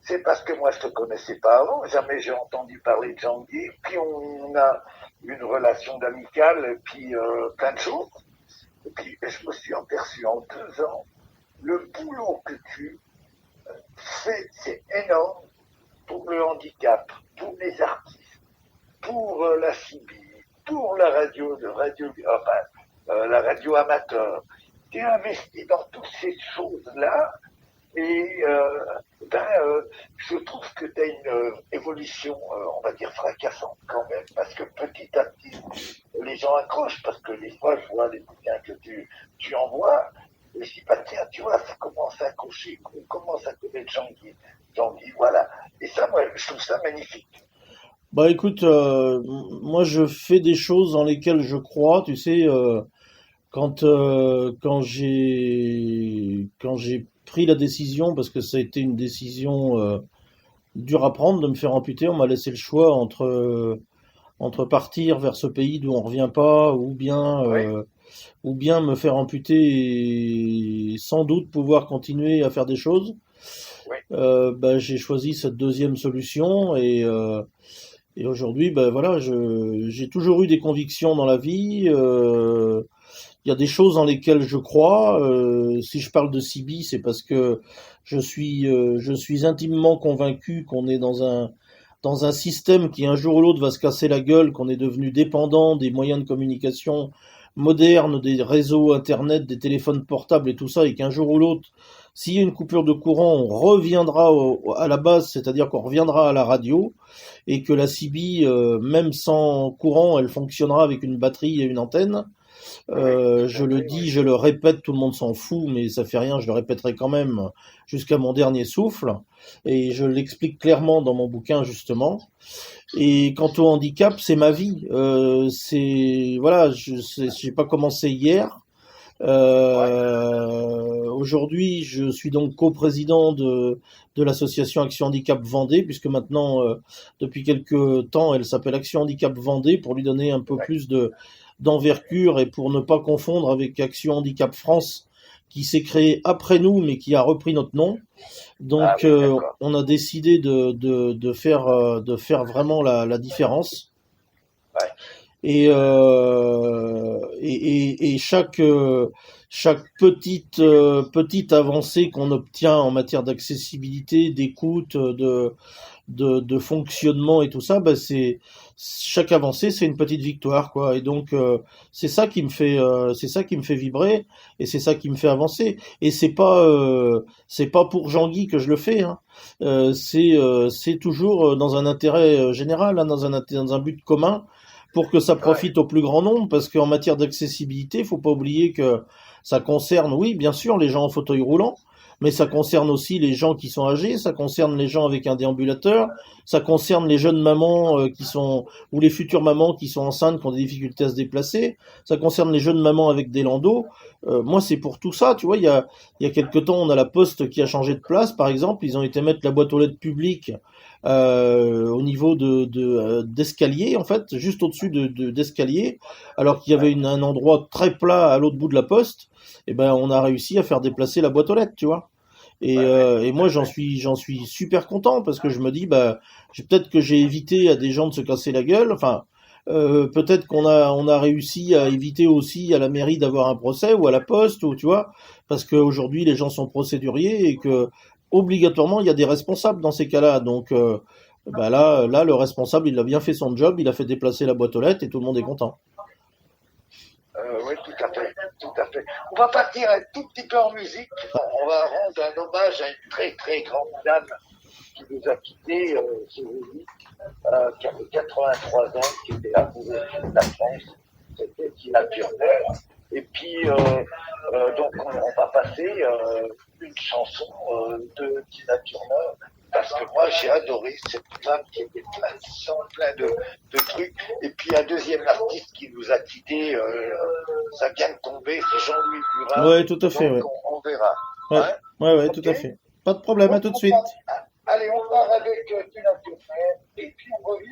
c'est parce que moi, je te connaissais pas avant, jamais j'ai entendu parler de Jean-Guy, puis on a une relation d'amicale, et puis plein de choses. Et puis, je me suis aperçu en 2 ans, le boulot que tu fais, c'est énorme pour le handicap, pour les artistes, pour la CIBI, pour la la radio amateur. Tu es investi dans toutes ces choses-là et je trouve que tu as une évolution, on va dire, fracassante quand même, parce que petit à petit, les gens accrochent, parce que des fois, je vois les bouquins que tu envoies, et je dis, bah tiens, tu vois, ça commence à accrocher, on commence à connaître Jean-Guy. Jean-Guy, voilà. Et ça, moi, je trouve ça magnifique. Bah écoute, moi je fais des choses dans lesquelles je crois, tu sais, quand j'ai pris la décision, parce que ça a été une décision dure à prendre de me faire amputer, on m'a laissé le choix entre partir vers ce pays d'où on revient pas, Oui, ou bien me faire amputer et sans doute pouvoir continuer à faire des choses. oui, Bah, j'ai choisi cette deuxième solution et aujourd'hui, ben voilà, j'ai toujours eu des convictions dans la vie. Il y a des choses dans lesquelles je crois. Si je parle de Sibi, c'est parce que je suis intimement convaincu qu'on est dans un système qui un jour ou l'autre va se casser la gueule, qu'on est devenu dépendant des moyens de communication modernes, des réseaux Internet, des téléphones portables et tout ça, et qu'un jour ou l'autre, s'il y a une coupure de courant, on reviendra à la base, c'est-à-dire qu'on reviendra à la radio, et que la CB, même sans courant, elle fonctionnera avec une batterie et une antenne. oui, tout Je à le fait, dis, oui. je le répète, tout le monde s'en fout, mais ça fait rien, je le répéterai quand même jusqu'à mon dernier souffle. Et je l'explique clairement dans mon bouquin, justement. Et quant au handicap, c'est ma vie. Voilà, j'ai pas commencé hier. Ouais, Aujourd'hui, je suis donc coprésident de l'association Action Handicap Vendée, puisque maintenant, depuis quelques temps, elle s'appelle Action Handicap Vendée, pour lui donner un peu ouais. plus d'envergure et pour ne pas confondre avec Action Handicap France, qui s'est créée après nous, mais qui a repris notre nom. Ah Donc, oui, d'accord. on a décidé de faire vraiment la différence. Ouais, Et chaque petite avancée qu'on obtient en matière d'accessibilité, d'écoute, de fonctionnement et tout ça, bah chaque avancée c'est une petite victoire quoi. Et donc c'est ça qui me fait vibrer et c'est ça qui me fait avancer. Et c'est pas pour Jean-Guy que je le fais. Hein. C'est toujours dans un intérêt général, hein, dans un but commun pour que ça ouais, profite au plus grand nombre, parce qu'en matière d'accessibilité, il faut pas oublier que ça concerne, oui, bien sûr, les gens en fauteuil roulant, mais ça concerne aussi les gens qui sont âgés, ça concerne les gens avec un déambulateur, ça concerne les jeunes mamans ou les futures mamans qui sont enceintes, qui ont des difficultés à se déplacer, ça concerne les jeunes mamans avec des landaus. moi, c'est pour tout ça. Tu vois, il y a quelque temps, on a la Poste qui a changé de place, par exemple. Ils ont été mettre la boîte aux lettres publique au niveau d'escalier, en fait, juste au-dessus d'escalier, alors qu'il y avait un endroit très plat à l'autre bout de la Poste. Et ben, on a réussi à faire déplacer la boîte aux lettres, tu vois. Et moi, j'en suis super content parce que je me dis, bah, peut-être que j'ai évité à des gens de se casser la gueule. Enfin, peut-être qu'on a réussi à éviter aussi à la mairie d'avoir un procès ou à la poste, ou tu vois, parce qu'aujourd'hui les gens sont procéduriers et que obligatoirement il y a des responsables dans ces cas-là. Donc, bah là, le responsable, il a bien fait son job, il a fait déplacer la boîte aux lettres et tout le monde est content. Oui, tout à fait, tout à fait. On va partir un tout petit peu en musique. On va rendre un hommage à une très très grande dame qui nous a quittés ce jeudi, qui avait 83 ans, qui était la gouverneur de la France. C'était Tina Turner. Et puis, donc, on va passer une chanson de Tina Turner. Parce que moi, j'ai adoré cette femme qui était plein de sang, plein de trucs. Et puis, un deuxième artiste qui nous a quittés, ça vient de tomber, c'est Jean-Louis Murat. Ouais, tout à fait, Donc, ouais. on verra. Ouais, Hein? ouais, Ok. tout à fait. Pas de problème, à tout de suite. Allez, on part avec Tina Turner. Et puis, on revient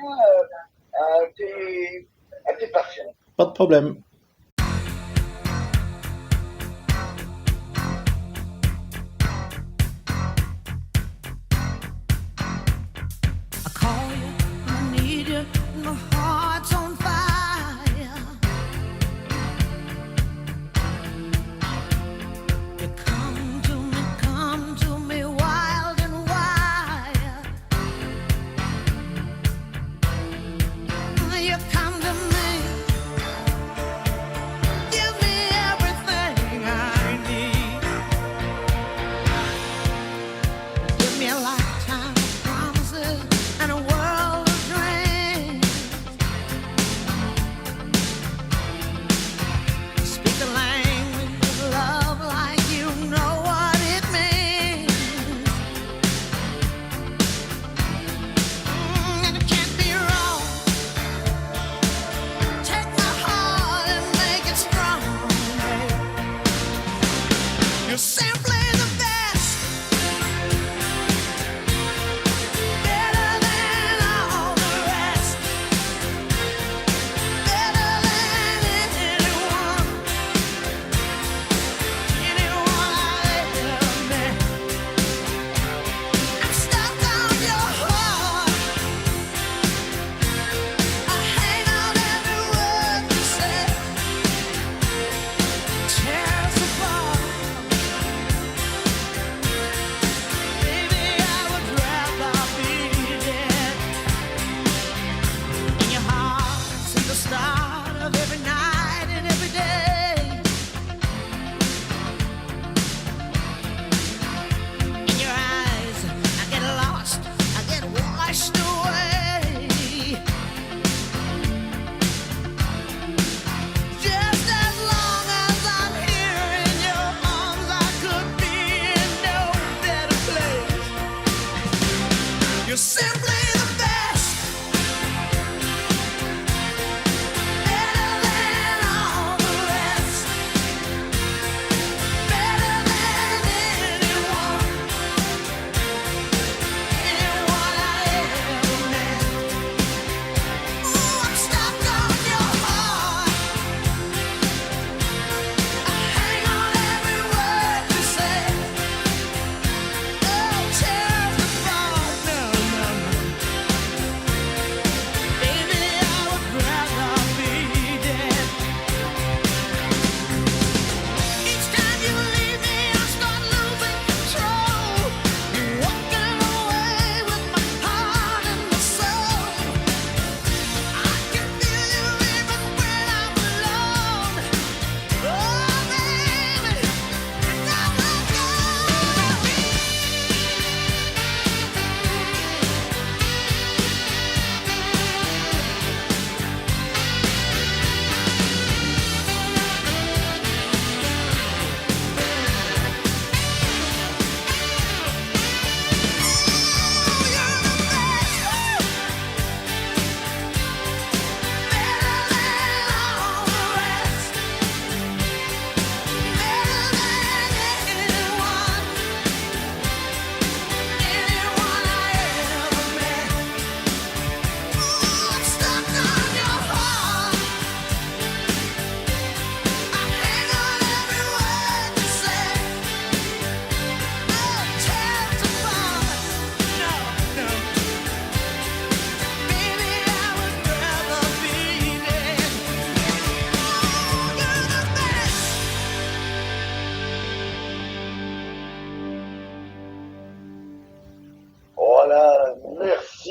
à tes passions. Pas de problème. I call you, I need you, my heart's on fire. You come to me wild and wild. You come to me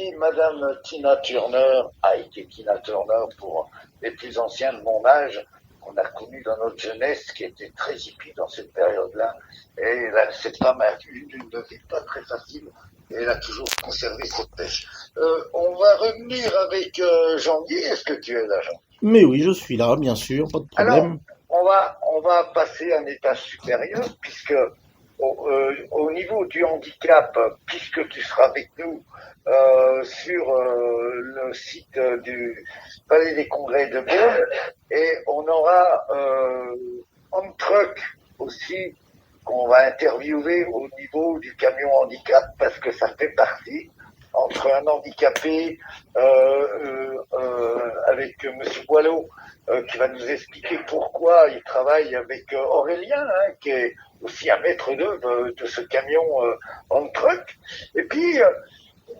aussi Madame Tina Turner a été Tina Turner pour les plus anciens de mon âge, qu'on a connu dans notre jeunesse, qui était très hippie dans cette période-là. Et là, cette femme a eu une vie pas très facile. Et elle a toujours conservé cette pêche. On va revenir avec Jean-Guy. Est-ce que tu es là, Jean? Mais oui, je suis là, bien sûr, pas de Alors, problème. on va passer à un étage supérieur, puisque au niveau du handicap, puisque tu seras avec nous sur le site du Palais des Congrès de Beaune, et on aura un truck aussi qu'on va interviewer au niveau du camion handicap, parce que ça fait partie entre un handicapé avec Monsieur Boileau, qui va nous expliquer pourquoi il travaille avec Aurélien, qui est aussi un maître d'œuvre de ce camion on truck. Et puis,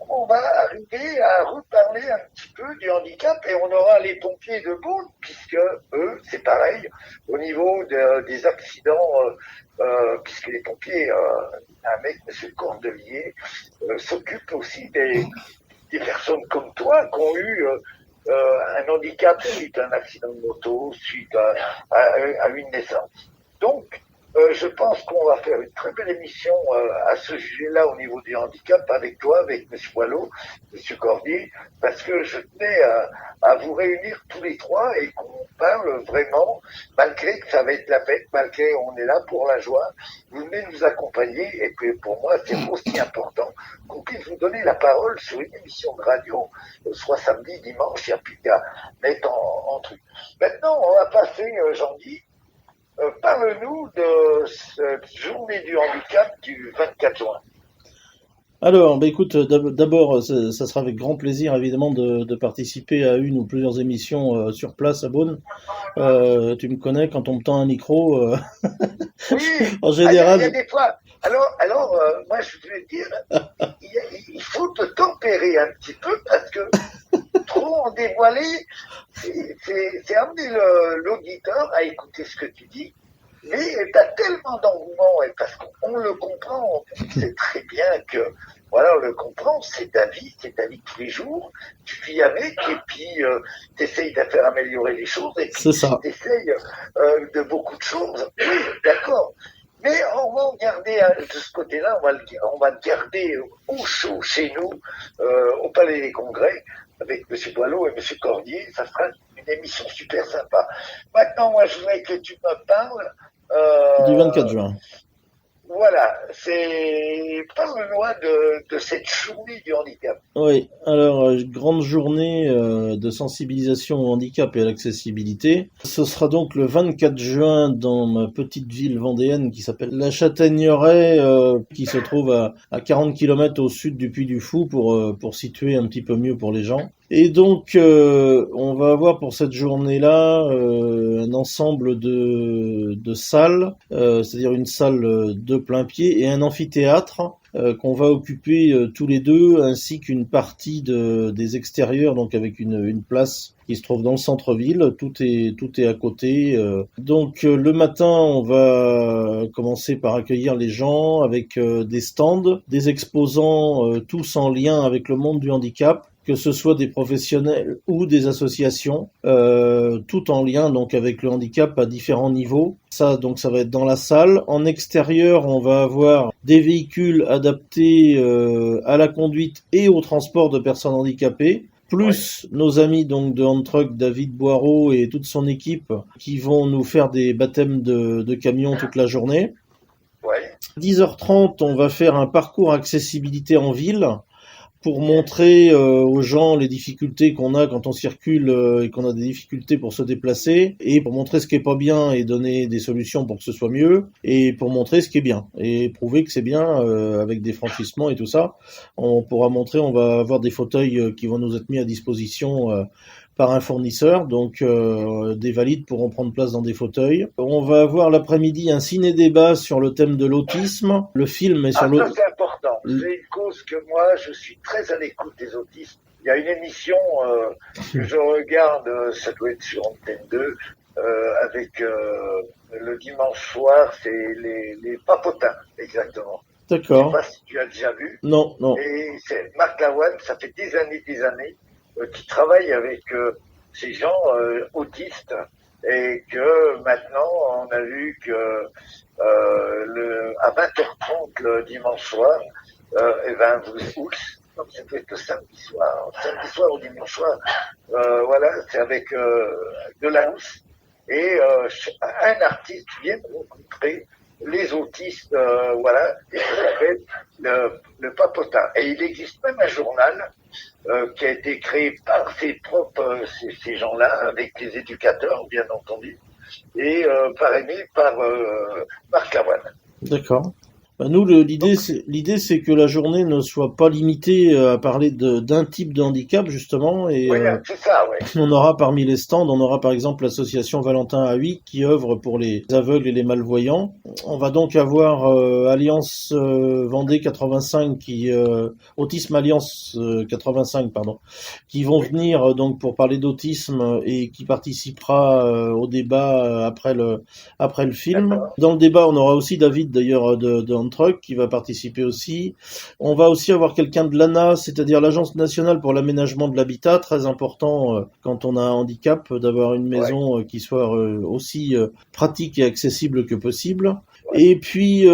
on va arriver à reparler un petit peu du handicap, et on aura les pompiers de Beaune, puisque eux, c'est pareil, au niveau des accidents, puisque les pompiers, un mec, M. Cordelier, s'occupe aussi des personnes comme toi qui ont eu un handicap suite à un accident de moto, suite à une naissance. Donc, je pense qu'on va faire une très belle émission à ce sujet-là au niveau du handicap avec toi, avec M. Boileau, M. Cordier, parce que je tenais à vous réunir tous les trois et qu'on parle vraiment, malgré que ça va être la fête, malgré on est là pour la joie, vous venez nous accompagner, et puis pour moi c'est aussi important qu'on puisse vous donner la parole sur une émission de radio, soit samedi, dimanche, il n'y a plus qu'à mettre en truc. Maintenant, on va passer, Jean-Guy, parle-nous de cette journée du handicap du 24 juin. Alors, bah écoute, d'abord, ça sera avec grand plaisir, évidemment, de participer à une ou plusieurs émissions sur place à Beaune. Tu me connais, quand on me tend un micro, Oui, en général... il y a des fois. Alors moi, je veux dire, il faut te tempérer un petit peu, parce que trop en dévoiler, c'est amener l'auditeur à écouter ce que tu dis, mais tu as tellement d'engouement, et parce qu'on le comprend, on sait très bien que, voilà, on le comprend, c'est ta vie tous les jours, tu vis avec, et puis tu essayes de faire améliorer les choses, et puis tu essayes de beaucoup de choses, oui, d'accord. Mais on va en garder de ce côté-là, on va le garder au chaud chez nous, au Palais des Congrès, avec M. Boileau et M. Cordier. Ça sera une émission super sympa. Maintenant, moi, je voudrais que tu me parles du 24 juin. Voilà, parle-moi de cette journée du handicap. Oui, alors, grande journée de sensibilisation au handicap et à l'accessibilité. Ce sera donc le 24 juin dans ma petite ville vendéenne qui s'appelle La Châtaigneraie, qui se trouve à 40 km au sud du Puy du Fou, pour situer un petit peu mieux pour les gens. Et donc, on va avoir pour cette journée-là un ensemble de salles, c'est-à-dire une salle de plain-pied et un amphithéâtre qu'on va occuper tous les deux, ainsi qu'une partie des extérieurs, donc avec une place qui se trouve dans le centre-ville. Tout est à côté. Donc le matin, on va commencer par accueillir les gens avec des stands, des exposants tous en lien avec le monde du handicap, que ce soit des professionnels ou des associations, tout en lien donc avec le handicap à différents niveaux. Ça va être dans la salle. En extérieur, on va avoir des véhicules adaptés à la conduite et au transport de personnes handicapées, plus nos amis donc de Handtruck, David Boireau et toute son équipe, qui vont nous faire des baptêmes de camions toute la journée. 10h30, on va faire un parcours accessibilité en ville, pour montrer aux gens les difficultés qu'on a quand on circule et qu'on a des difficultés pour se déplacer, et pour montrer ce qui est pas bien et donner des solutions pour que ce soit mieux, et pour montrer ce qui est bien et prouver que c'est bien avec des franchissements et tout ça. On pourra montrer, on va avoir des fauteuils qui vont nous être mis à disposition par un fournisseur, donc des valides pourront prendre place dans des fauteuils. On va avoir l'après-midi un ciné-débat sur le thème de l'autisme. Le film est sur ça c'est important. C'est une cause que moi, je suis très à l'écoute des autistes. Il y a une émission que je regarde, ça doit être sur Antenne 2, avec le dimanche soir, c'est les papotins, exactement. Je sais D'accord. pas si tu as déjà vu. Non, non. Et c'est Marc Lavoine, ça fait des années, qui travaille avec ces gens autistes et que maintenant on a vu que à 20h30 le dimanche soir, et ben non, c'était le samedi soir ou dimanche soir, voilà, c'est avec de la housse et un artiste vient de rencontrer les autistes, voilà, et ça s'appelle le Papotin. Et il existe même un journal qui a été créé par ces gens-là, avec les éducateurs, bien entendu, et parrainé par Marc Lavoine. D'accord. Bah, nous, l'idée, c'est que la journée ne soit pas limitée à parler d'un type de handicap, justement, et Oui, c'est ça, oui. on aura parmi les stands, on aura par exemple l'association Valentin A8 qui œuvre pour les aveugles et les malvoyants. On va donc avoir Alliance Vendée 85 Autisme Alliance 85 pardon, qui vont venir donc pour parler d'autisme et qui participera au débat après le film. D'accord. Dans le débat, on aura aussi David d'ailleurs de Truck qui va participer aussi. On va aussi avoir quelqu'un de l'ANA, c'est-à-dire l'Agence nationale pour l'aménagement de l'habitat, très important quand on a un handicap, d'avoir une maison qui soit aussi pratique et accessible que possible. Et puis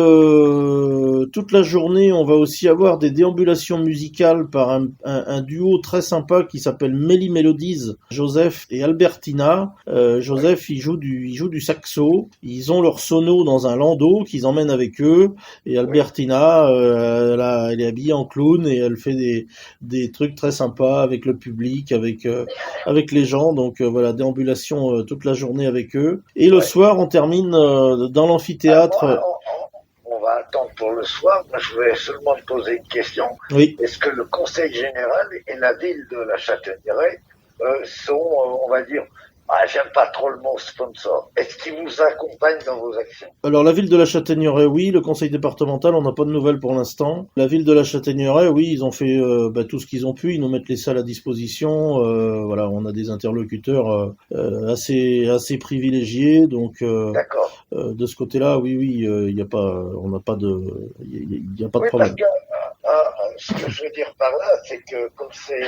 toute la journée, on va aussi avoir des déambulations musicales par un duo très sympa qui s'appelle Melly Melodies, Joseph et Albertina. Joseph, il joue du saxo. Ils ont leur sono dans un landau qu'ils emmènent avec eux. Et Albertina, elle est habillée en clown et elle fait des trucs très sympas avec le public, avec les gens. Donc voilà, déambulation toute la journée avec eux. Et le soir, on termine dans l'amphithéâtre. On va attendre pour le soir. Moi, je voulais seulement te poser une question. Oui. Est-ce que le Conseil général et la ville de la Châtaigneraie sont, on va dire, j'aime pas trop le mot sponsor. Est-ce qu'ils vous accompagnent dans vos actions? Alors la ville de la Châtaigneraie, oui. Le conseil départemental, on n'a pas de nouvelles pour l'instant. La ville de la Châtaigneraie, oui, ils ont fait tout ce qu'ils ont pu. Ils nous mettent les salles à disposition. Voilà, on a des interlocuteurs assez privilégiés. Donc D'accord. de ce côté-là, oui, il n'y a pas, on n'a pas de, il y a pas de Oui, problème. parce que ce que je veux dire par là, c'est que comme c'est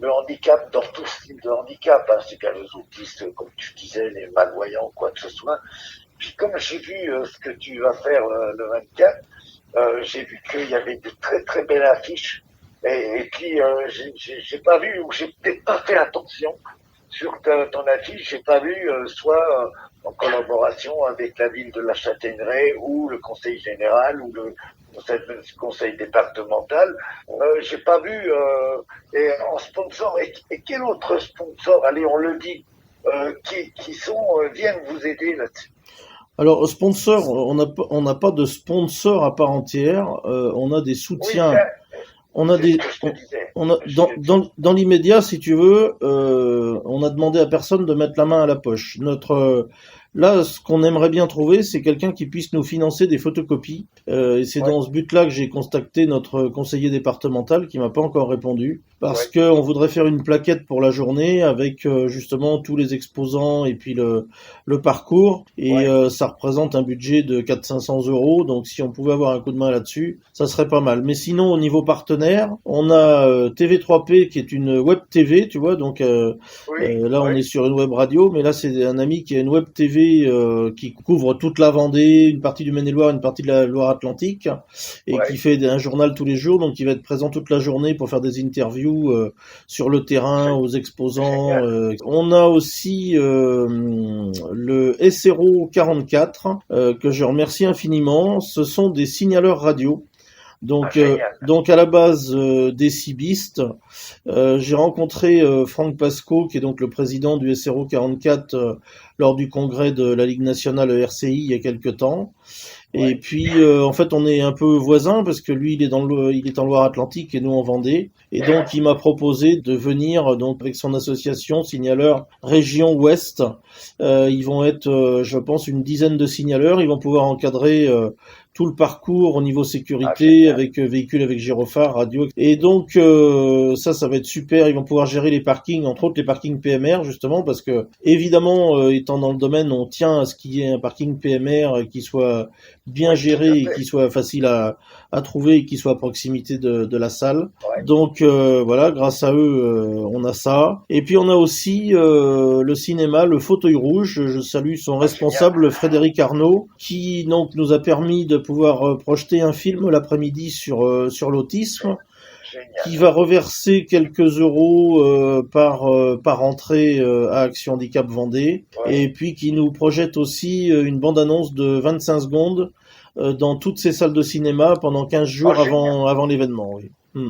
le handicap dans tout style de handicap, c'est qu'à les autistes, comme tu disais, les malvoyants, quoi que ce soit. Puis comme j'ai vu ce que tu vas faire le 24, j'ai vu qu'il y avait de très très belles affiches. Et puis j'ai pas vu, ou j'ai peut-être pas fait attention sur ton affiche, j'ai pas vu soit en collaboration avec la ville de la Châtaigneraie ou le conseil général ou le conseil départemental. J'ai pas vu et en sponsor et quel autre sponsor, allez on le dit, qui viennent vous aider là-dessus. Alors sponsor, on n'a pas de sponsor à part entière. On a des soutiens. Oui, on a des, on a dans l'immédiat, si tu veux, on a demandé à personne de mettre la main à la poche. Là, ce qu'on aimerait bien trouver, c'est quelqu'un qui puisse nous financer des photocopies. Et c'est dans ce but-là que j'ai contacté notre conseiller départemental qui m'a pas encore répondu. Parce que on voudrait faire une plaquette pour la journée avec justement tous les exposants et puis le parcours. Et ça représente un budget de 400-500 euros. Donc si on pouvait avoir un coup de main là-dessus, ça serait pas mal. Mais sinon, au niveau partenaire, on a TV3P qui est une web TV, tu vois. Donc là, on est sur une web radio. Mais là, c'est un ami qui a une web TV qui couvre toute la Vendée, une partie du Maine-et-Loire, une partie de la Loire-Atlantique, et qui fait un journal tous les jours, donc il va être présent toute la journée pour faire des interviews sur le terrain, aux exposants. On a aussi le SRO 44, que je remercie infiniment. Ce sont des signaleurs radio. Donc à la base des cibistes, j'ai rencontré Franck Pasco, qui est donc le président du SRO 44 lors du congrès de la Ligue nationale RCI il y a quelque temps. Et puis en fait on est un peu voisins parce que lui il est en Loire-Atlantique et nous en Vendée. Et donc il m'a proposé de venir donc avec son association Signaleurs Région Ouest. Ils vont être je pense une dizaine de signaleurs. Ils vont pouvoir encadrer tout le parcours au niveau sécurité avec véhicules avec gyrophare, radio. Et donc ça va être super. Ils vont pouvoir gérer les parkings, entre autres les parkings PMR justement parce que évidemment étant dans le domaine, on tient à ce qu'il y ait un parking PMR qui soit bien géré et qui soit facile à trouver et qui soit à proximité de la salle. Ouais. Donc voilà, grâce à eux, on a ça. Et puis on a aussi le cinéma, le Fauteuil Rouge. Je salue son responsable, Frédéric Arnaud, qui donc nous a permis de pouvoir projeter un film l'après-midi sur l'autisme, Génial. qui va reverser quelques euros par entrée à Action Handicap Vendée, Ouais. et puis qui nous projette aussi une bande-annonce de 25 secondes dans toutes ces salles de cinéma pendant 15 jours avant l'événement. Oui. Ouais,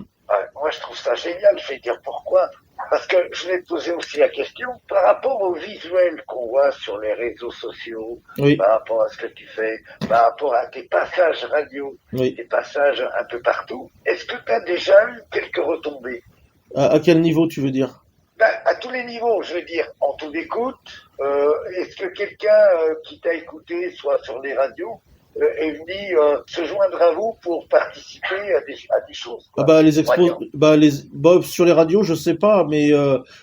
moi, je trouve ça génial. Je vais dire pourquoi. Parce que je vais te poser aussi la question par rapport aux visuels qu'on voit sur les réseaux sociaux, Oui, par rapport à ce que tu fais, par rapport à tes passages radio, oui. tes passages un peu partout. Est-ce que tu as déjà eu quelques retombées? À quel niveau tu veux dire? À tous les niveaux, je veux dire, en tout écoute, est-ce que quelqu'un qui t'a écouté, soit sur les radios, est venu se joindre à vous pour participer à des choses, quoi. Les expos, sur les radios, je sais pas, mais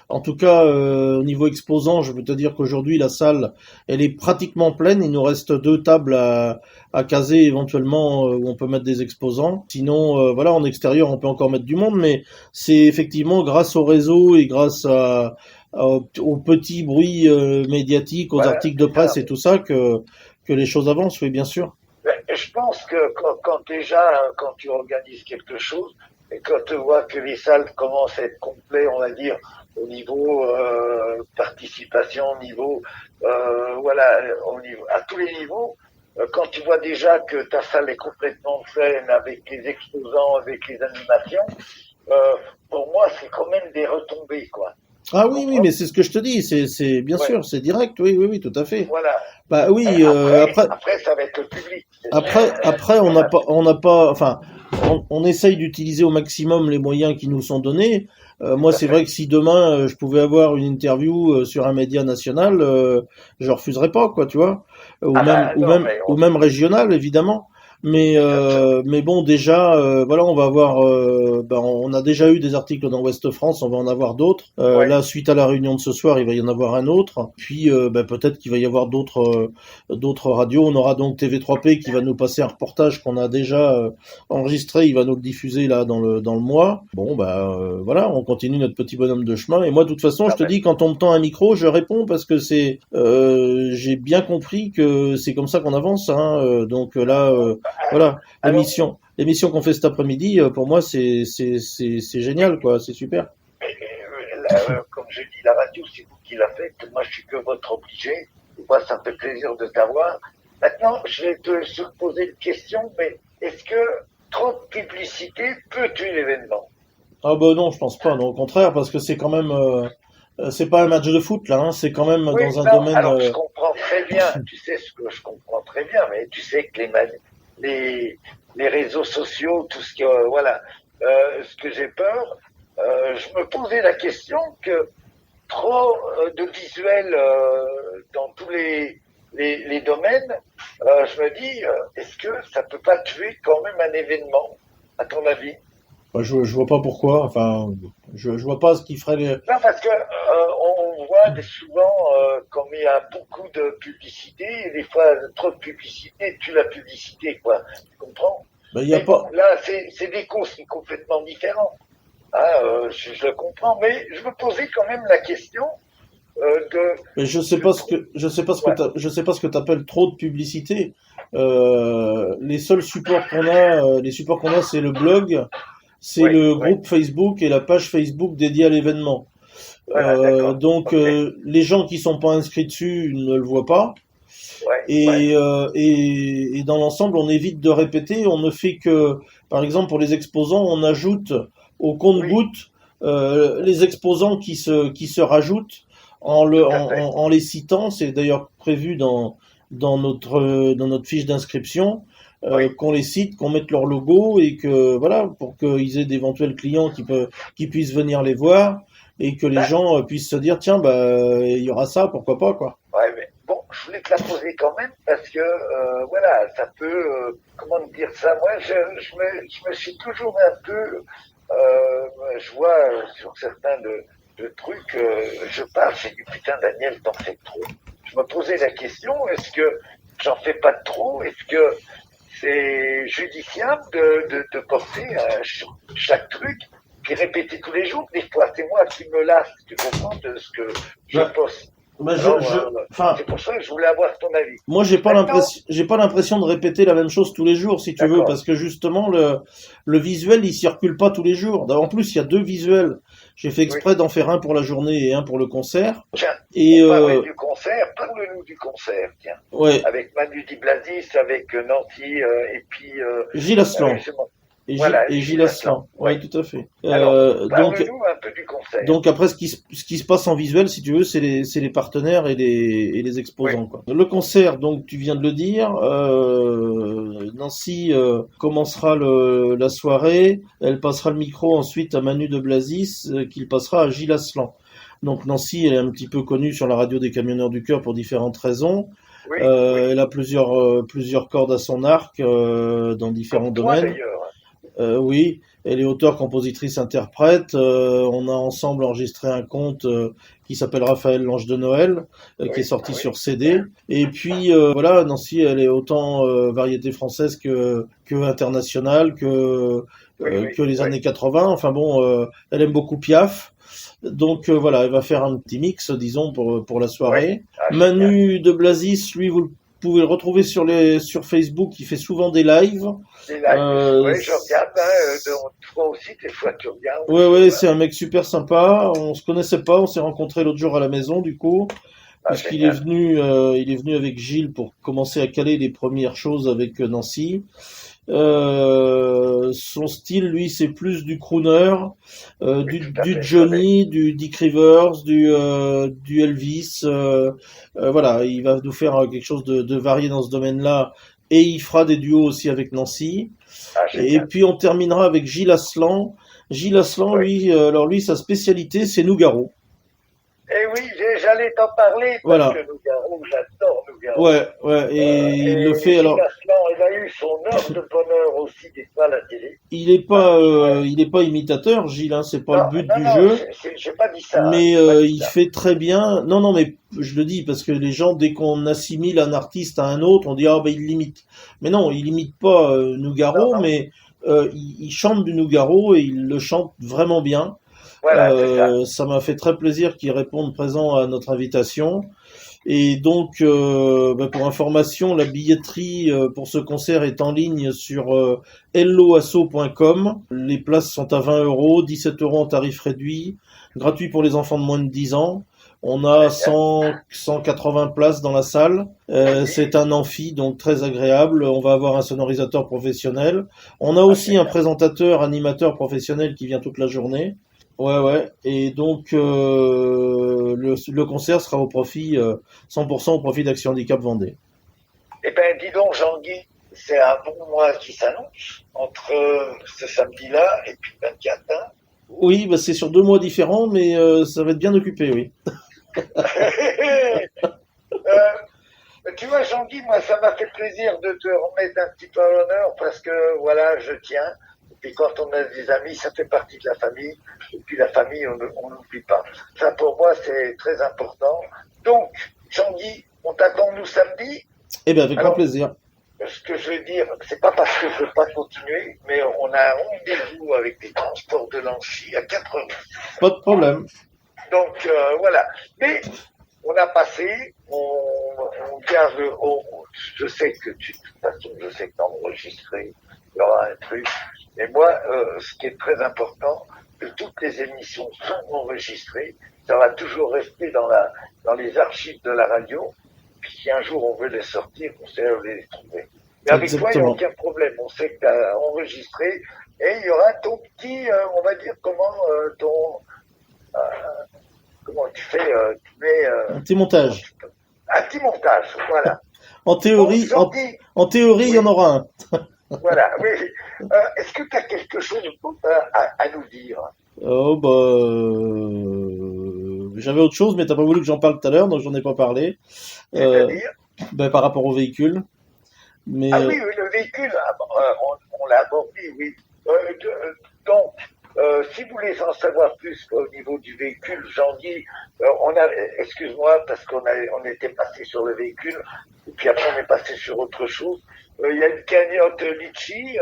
en tout cas, au niveau exposant, je peux te dire qu'aujourd'hui la salle, elle est pratiquement pleine. Il nous reste 2 tables à caser éventuellement où on peut mettre des exposants. Sinon, voilà, en extérieur, on peut encore mettre du monde, mais c'est effectivement grâce au réseau et grâce aux petits bruits médiatiques, aux Voilà, articles de presse et tout ça que les choses avancent. Oui, bien sûr. Je pense que quand tu organises quelque chose, et quand tu vois que les salles commencent à être complètes, on va dire, au niveau participation, au niveau, à tous les niveaux, quand tu vois déjà que ta salle est complètement pleine avec les exposants, avec les animations, pour moi, c'est quand même des retombées, quoi. Ah oui, mais c'est ce que je te dis, c'est bien Ouais. sûr, c'est direct, oui, tout à fait. Voilà. Bah oui, Après, ça va être le public. après, on n'a pas, enfin, on essaye d'utiliser au maximum les moyens qui nous sont donnés. Moi, c'est vrai que si demain je pouvais avoir une interview sur un média national, je refuserais pas, quoi, tu vois, ou même régional, évidemment. Mais bon, déjà, voilà, on va avoir, on a déjà eu des articles dans Ouest France, on va en avoir d'autres. Ouais. Là, suite à la réunion de ce soir, il va y en avoir un autre. Puis, peut-être qu'il va y avoir d'autres radios. On aura donc TV3P qui va nous passer un reportage qu'on a déjà enregistré. Il va nous le diffuser là dans le mois. Bon, voilà, on continue notre petit bonhomme de chemin. Et moi, de toute façon, je te dis, quand on me tend un micro, je réponds parce que j'ai bien compris que c'est comme ça qu'on avance. Hein. Donc là. Voilà, l'émission qu'on fait cet après-midi, pour moi, c'est génial, quoi, c'est super. Comme je dis, la radio, c'est vous qui la faites. Moi, je suis que votre obligé. Et moi, ça me fait plaisir de t'avoir. Maintenant, je vais te poser une question, mais est-ce que trop de publicité peut tuer l'événement? Ah non, je pense pas, non, au contraire, parce que c'est quand même, c'est pas un match de foot là, hein, c'est quand même dans un domaine. Alors, je comprends très bien. Tu sais ce que je comprends très bien, mais tu sais que les réseaux sociaux, tout ce que ce que j'ai peur, je me posais la question que trop de visuels dans tous les domaines, je me dis, est-ce que ça peut pas tuer quand même un événement, à ton avis? Je vois pas pourquoi. Enfin, je vois pas ce qui ferait les. Non, parce que on voit souvent comme il y a beaucoup de publicité, et des fois trop de publicité tue la publicité, quoi. Tu comprends? Y a pas. Bon, là, c'est des causes qui sont complètement différents. Hein, je le comprends, mais je me posais quand même la question de. Mais je sais pas ce que t'appelles trop de publicité. Les seuls supports qu'on a, c'est le blog. C'est le groupe Facebook et la page Facebook dédiée à l'événement. Voilà, donc les gens qui sont pas inscrits dessus ne le voient pas. Et dans l'ensemble, on évite de répéter. On ne fait que, par exemple, pour les exposants, on ajoute au compte-gouttes les exposants qui se rajoutent en les citant. C'est d'ailleurs prévu dans notre fiche d'inscription. Qu'on les cite, qu'on mette leur logo et que voilà, pour qu'ils aient d'éventuels clients qui puissent venir les voir et que les gens puissent se dire tiens, il y aura ça, pourquoi pas, quoi. Ouais, mais bon, je voulais te la poser quand même parce que voilà, ça peut comment dire ça. Moi, je me suis toujours un peu je vois sur certains de trucs, je parle, j'ai dit putain Daniel, t'en fais trop. Je me posais la question, est-ce que j'en fais pas trop? Est-ce que c'est judiciable de porter sur chaque truc, puis répéter tous les jours. Des fois, c'est moi qui me lasse, tu comprends, de ce que je Ouais. poste. Bah, Alors, enfin, c'est pour ça que je voulais avoir ton avis. moi, Maintenant, j'ai pas l'impression de répéter la même chose tous les jours, si tu veux, d'accord. parce que justement, le visuel, il circule pas tous les jours. En plus, il y a deux visuels. J'ai fait Oui. exprès d'en faire un pour la journée et un pour le concert. Tiens, Et, on parlait du concert. Parle-nous du concert, tiens. ouais, Avec Manu Di Blasis, avec Nancy, et puis... Gilles Aslan. Voilà, Et Gilles Gilles Aslan. Aslan. Oui, tout à fait. Alors, Donc, parle-nous un peu du concert. Donc après, ce qui se passe en visuel, si tu veux, c'est les partenaires et les exposants, quoi. Le concert, donc tu viens de le dire, Nancy commencera la soirée, elle passera le micro ensuite à Manu de Blasis, qu'il passera à Gilles Aslan. Donc Nancy, elle est un petit peu connue sur la radio des Camionneurs du Cœur pour différentes raisons. Oui, Elle a plusieurs cordes à son arc dans différents comme toi, domaines. d'ailleurs. Oui, elle est auteure, compositrice, interprète. On a ensemble enregistré un conte qui s'appelle Raphaël l'Ange de Noël, qui est sorti sur CD. Et puis voilà, Nancy, elle est autant variété française que internationale, que les années 80. Enfin bon, elle aime beaucoup Piaf. Donc voilà, elle va faire un petit mix, disons, pour la soirée. Manu de Blasis, lui, vous pouvez le retrouver sur Facebook. Il fait souvent des lives. Oui, je regarde, toi aussi, des fois, tu regardes. Ouais, c'est un mec super sympa. On se connaissait pas, on s'est rencontrés l'autre jour à la maison, du coup, puisqu'il est venu avec Gilles pour commencer à caler les premières choses avec Nancy. Son style, lui, c'est plus du crooner, du Johnny, du Dick Rivers, du Elvis. Voilà, il va nous faire quelque chose de varié dans ce domaine-là. Et il fera des duos aussi avec Nancy. Et puis on terminera avec Gilles Aslan. Gilles Aslan, lui, sa spécialité, c'est Nougaro. Eh oui, j'allais t'en parler, parce que Nougaro, j'adore Nougaro. Ouais, et il le fait alors. Gilles Aslan, il a eu son heure de bonheur aussi des fois à la télé. Il est pas imitateur, Gilles, hein, c'est pas le but du jeu. J'ai pas dit ça. Mais il fait très bien. Non, mais je le dis parce que les gens, dès qu'on assimile un artiste à un autre, on dit ah ben il l'imite. Mais non, il imite pas Nougaro, mais il chante du Nougaro et il le chante vraiment bien. Voilà, ça m'a fait très plaisir qu'il réponde présent à notre invitation. Et donc, pour information, la billetterie pour ce concert est en ligne sur helloasso.com. Les places sont à 20 €, 17 € en tarif réduit, gratuit pour les enfants de moins de 10 ans. On a 180 places dans la salle. C'est un amphi, donc très agréable. On va avoir un sonorisateur professionnel. On a aussi un présentateur, animateur professionnel qui vient toute la journée. Ouais. Et donc, le concert sera au profit, 100% au profit d'Action Handicap Vendée. Eh ben, dis donc, Jean-Guy, c'est un bon mois qui s'annonce entre ce samedi-là et puis le 24. Hein. Oui, c'est sur 2 mois différents, mais ça va être bien occupé, oui. Tu vois, Jean-Guy, moi, ça m'a fait plaisir de te remettre un petit peu à l'honneur parce que, voilà, je tiens. Et quand on a des amis, ça fait partie de la famille. Et puis la famille, on n'oublie pas. Ça, pour moi, c'est très important. Donc, Jean-Guy, on t'attend nous samedi. Eh bien, avec grand plaisir. Ce que je veux dire, c'est pas parce que je veux pas continuer, mais on a un rendez-vous avec les transports de Nancy à 4h. Pas de problème. Donc, voilà. Mais on a passé, on garde, je sais que de toute façon, je sais que t'as enregistré, il y aura un truc. Mais moi, ce qui est très important, que toutes les émissions sont enregistrées, ça va toujours rester dans les archives de la radio. Puis si un jour on veut les sortir, on sait où les trouver. Mais avec toi, il n'y a aucun problème. On sait que tu as enregistré et il y aura ton petit, on va dire comment tu fais, tu mets un petit montage. Un petit montage, voilà. En théorie, il y en aura un. Voilà, oui. Est-ce que tu as quelque chose à nous dire? J'avais autre chose, mais t'as pas voulu que j'en parle tout à l'heure, donc j'en ai pas parlé. C'est-à-dire par rapport au véhicule. Ah oui, le véhicule, on l'a abordé, oui. Donc, Si vous voulez en savoir plus au niveau du véhicule, Jean-Guy, excuse-moi, parce on était passé sur le véhicule, et puis après on est passé sur autre chose. Il y a une cagnotte Litchi,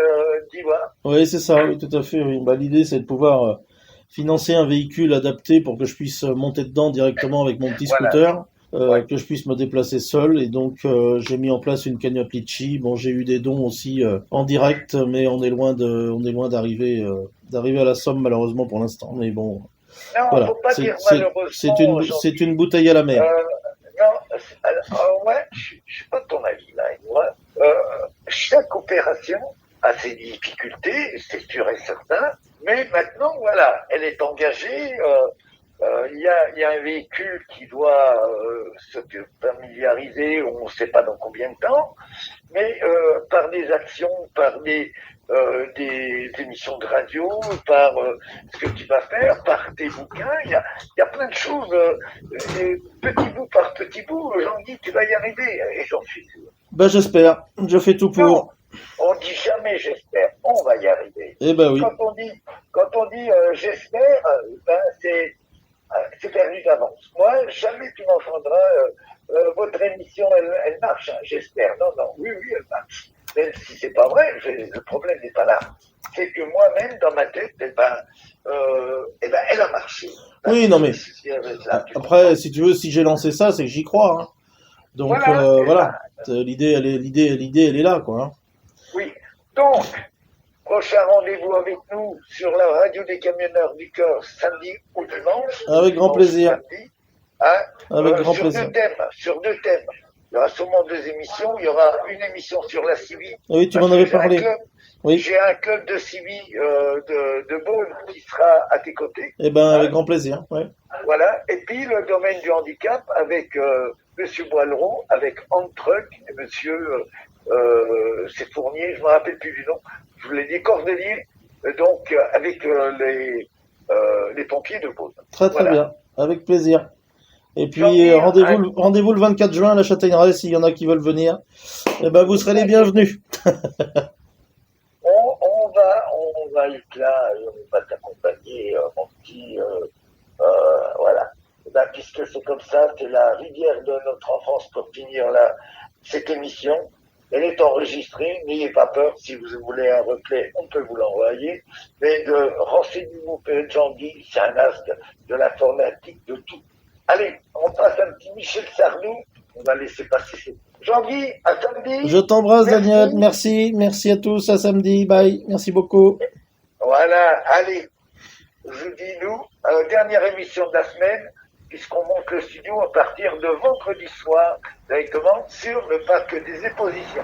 dis-moi. Oui, c'est ça, oui, tout à fait. Oui. Bah, l'idée, c'est de pouvoir financer un véhicule adapté pour que je puisse monter dedans directement avec mon petit Voilà. scooter, Ouais. que je puisse me déplacer seul. Et donc, j'ai mis en place une cagnotte Litchi. Bon, j'ai eu des dons aussi en direct, mais on est loin d'arriver à la somme malheureusement pour l'instant. Mais bon, Non, voilà. faut pas dire C'est malheureusement, c'est Jean-Guy. une bouteille à la mer. Non, ouais, je suis pas de ton avis là. Moi, chaque opération a ses difficultés, c'est sûr et certain. Mais maintenant, voilà, elle est engagée. Il y a un véhicule qui doit se familiariser, on ne sait pas dans combien de temps, mais par des actions, par des émissions de radio, par ce que tu vas faire, par tes bouquins, il y a plein de choses, petit bout par petit bout, Jean-Guy, tu vas y arriver, et j'en suis sûr. Ben, j'espère. Je fais tout pour. Non, on dit jamais j'espère, on va y arriver. Eh ben oui. Quand on dit j'espère, ben c'est perdu d'avance. Moi, jamais tu m'entendras, votre émission, elle marche, hein, j'espère. Non, oui, elle marche. Même si c'est pas vrai, le problème n'est pas là. C'est que moi-même, dans ma tête, elle a marché. Oui, non mais après, si tu veux, si j'ai lancé ça, c'est que j'y crois. Hein. Donc voilà, l'idée, elle est là, quoi. Hein. Oui. Donc, prochain rendez-vous avec nous sur la radio des camionneurs du cœur, samedi ou dimanche. Avec grand plaisir. Samedi, hein, avec grand plaisir. Sur deux thèmes. Il y aura sûrement deux émissions. Il y aura une émission sur la CIVI. Oui, tu m'en avais parlé. Oui. J'ai un club de CIVI de Beaune qui sera à tes côtés. Eh ben, avec grand plaisir. Ouais. Voilà. Et puis le domaine du handicap avec Monsieur Boileron, avec Antruck et Monsieur c'est Fournier, je ne me rappelle plus du nom. Je vous l'ai dit, Cordelier. Donc avec les pompiers de Beaune. Très bien. Avec plaisir. Et puis rendez-vous le 24 juin à la Châtaigneraie s'il y en a qui veulent venir. Eh ben vous serez les bienvenus. on va être là et on va t'accompagner, mon petit. Voilà. Ben, puisque c'est comme ça, c'est la rivière de notre enfance pour finir cette émission. Elle est enregistrée, n'ayez pas peur, si vous voulez un replay, on peut vous l'envoyer. Mais renseignez-vous, Jean-Guy, c'est un as de l'informatique, de tout. Allez, on passe un petit Michel Sardou, on va laisser passer. Jean-Guy, à samedi. Je t'embrasse, Daniel, merci à tous, à samedi, bye, merci beaucoup. Voilà, allez, je vous dis nous, dernière émission de la semaine, puisqu'on monte le studio à partir de vendredi soir, directement sur le parc des expositions.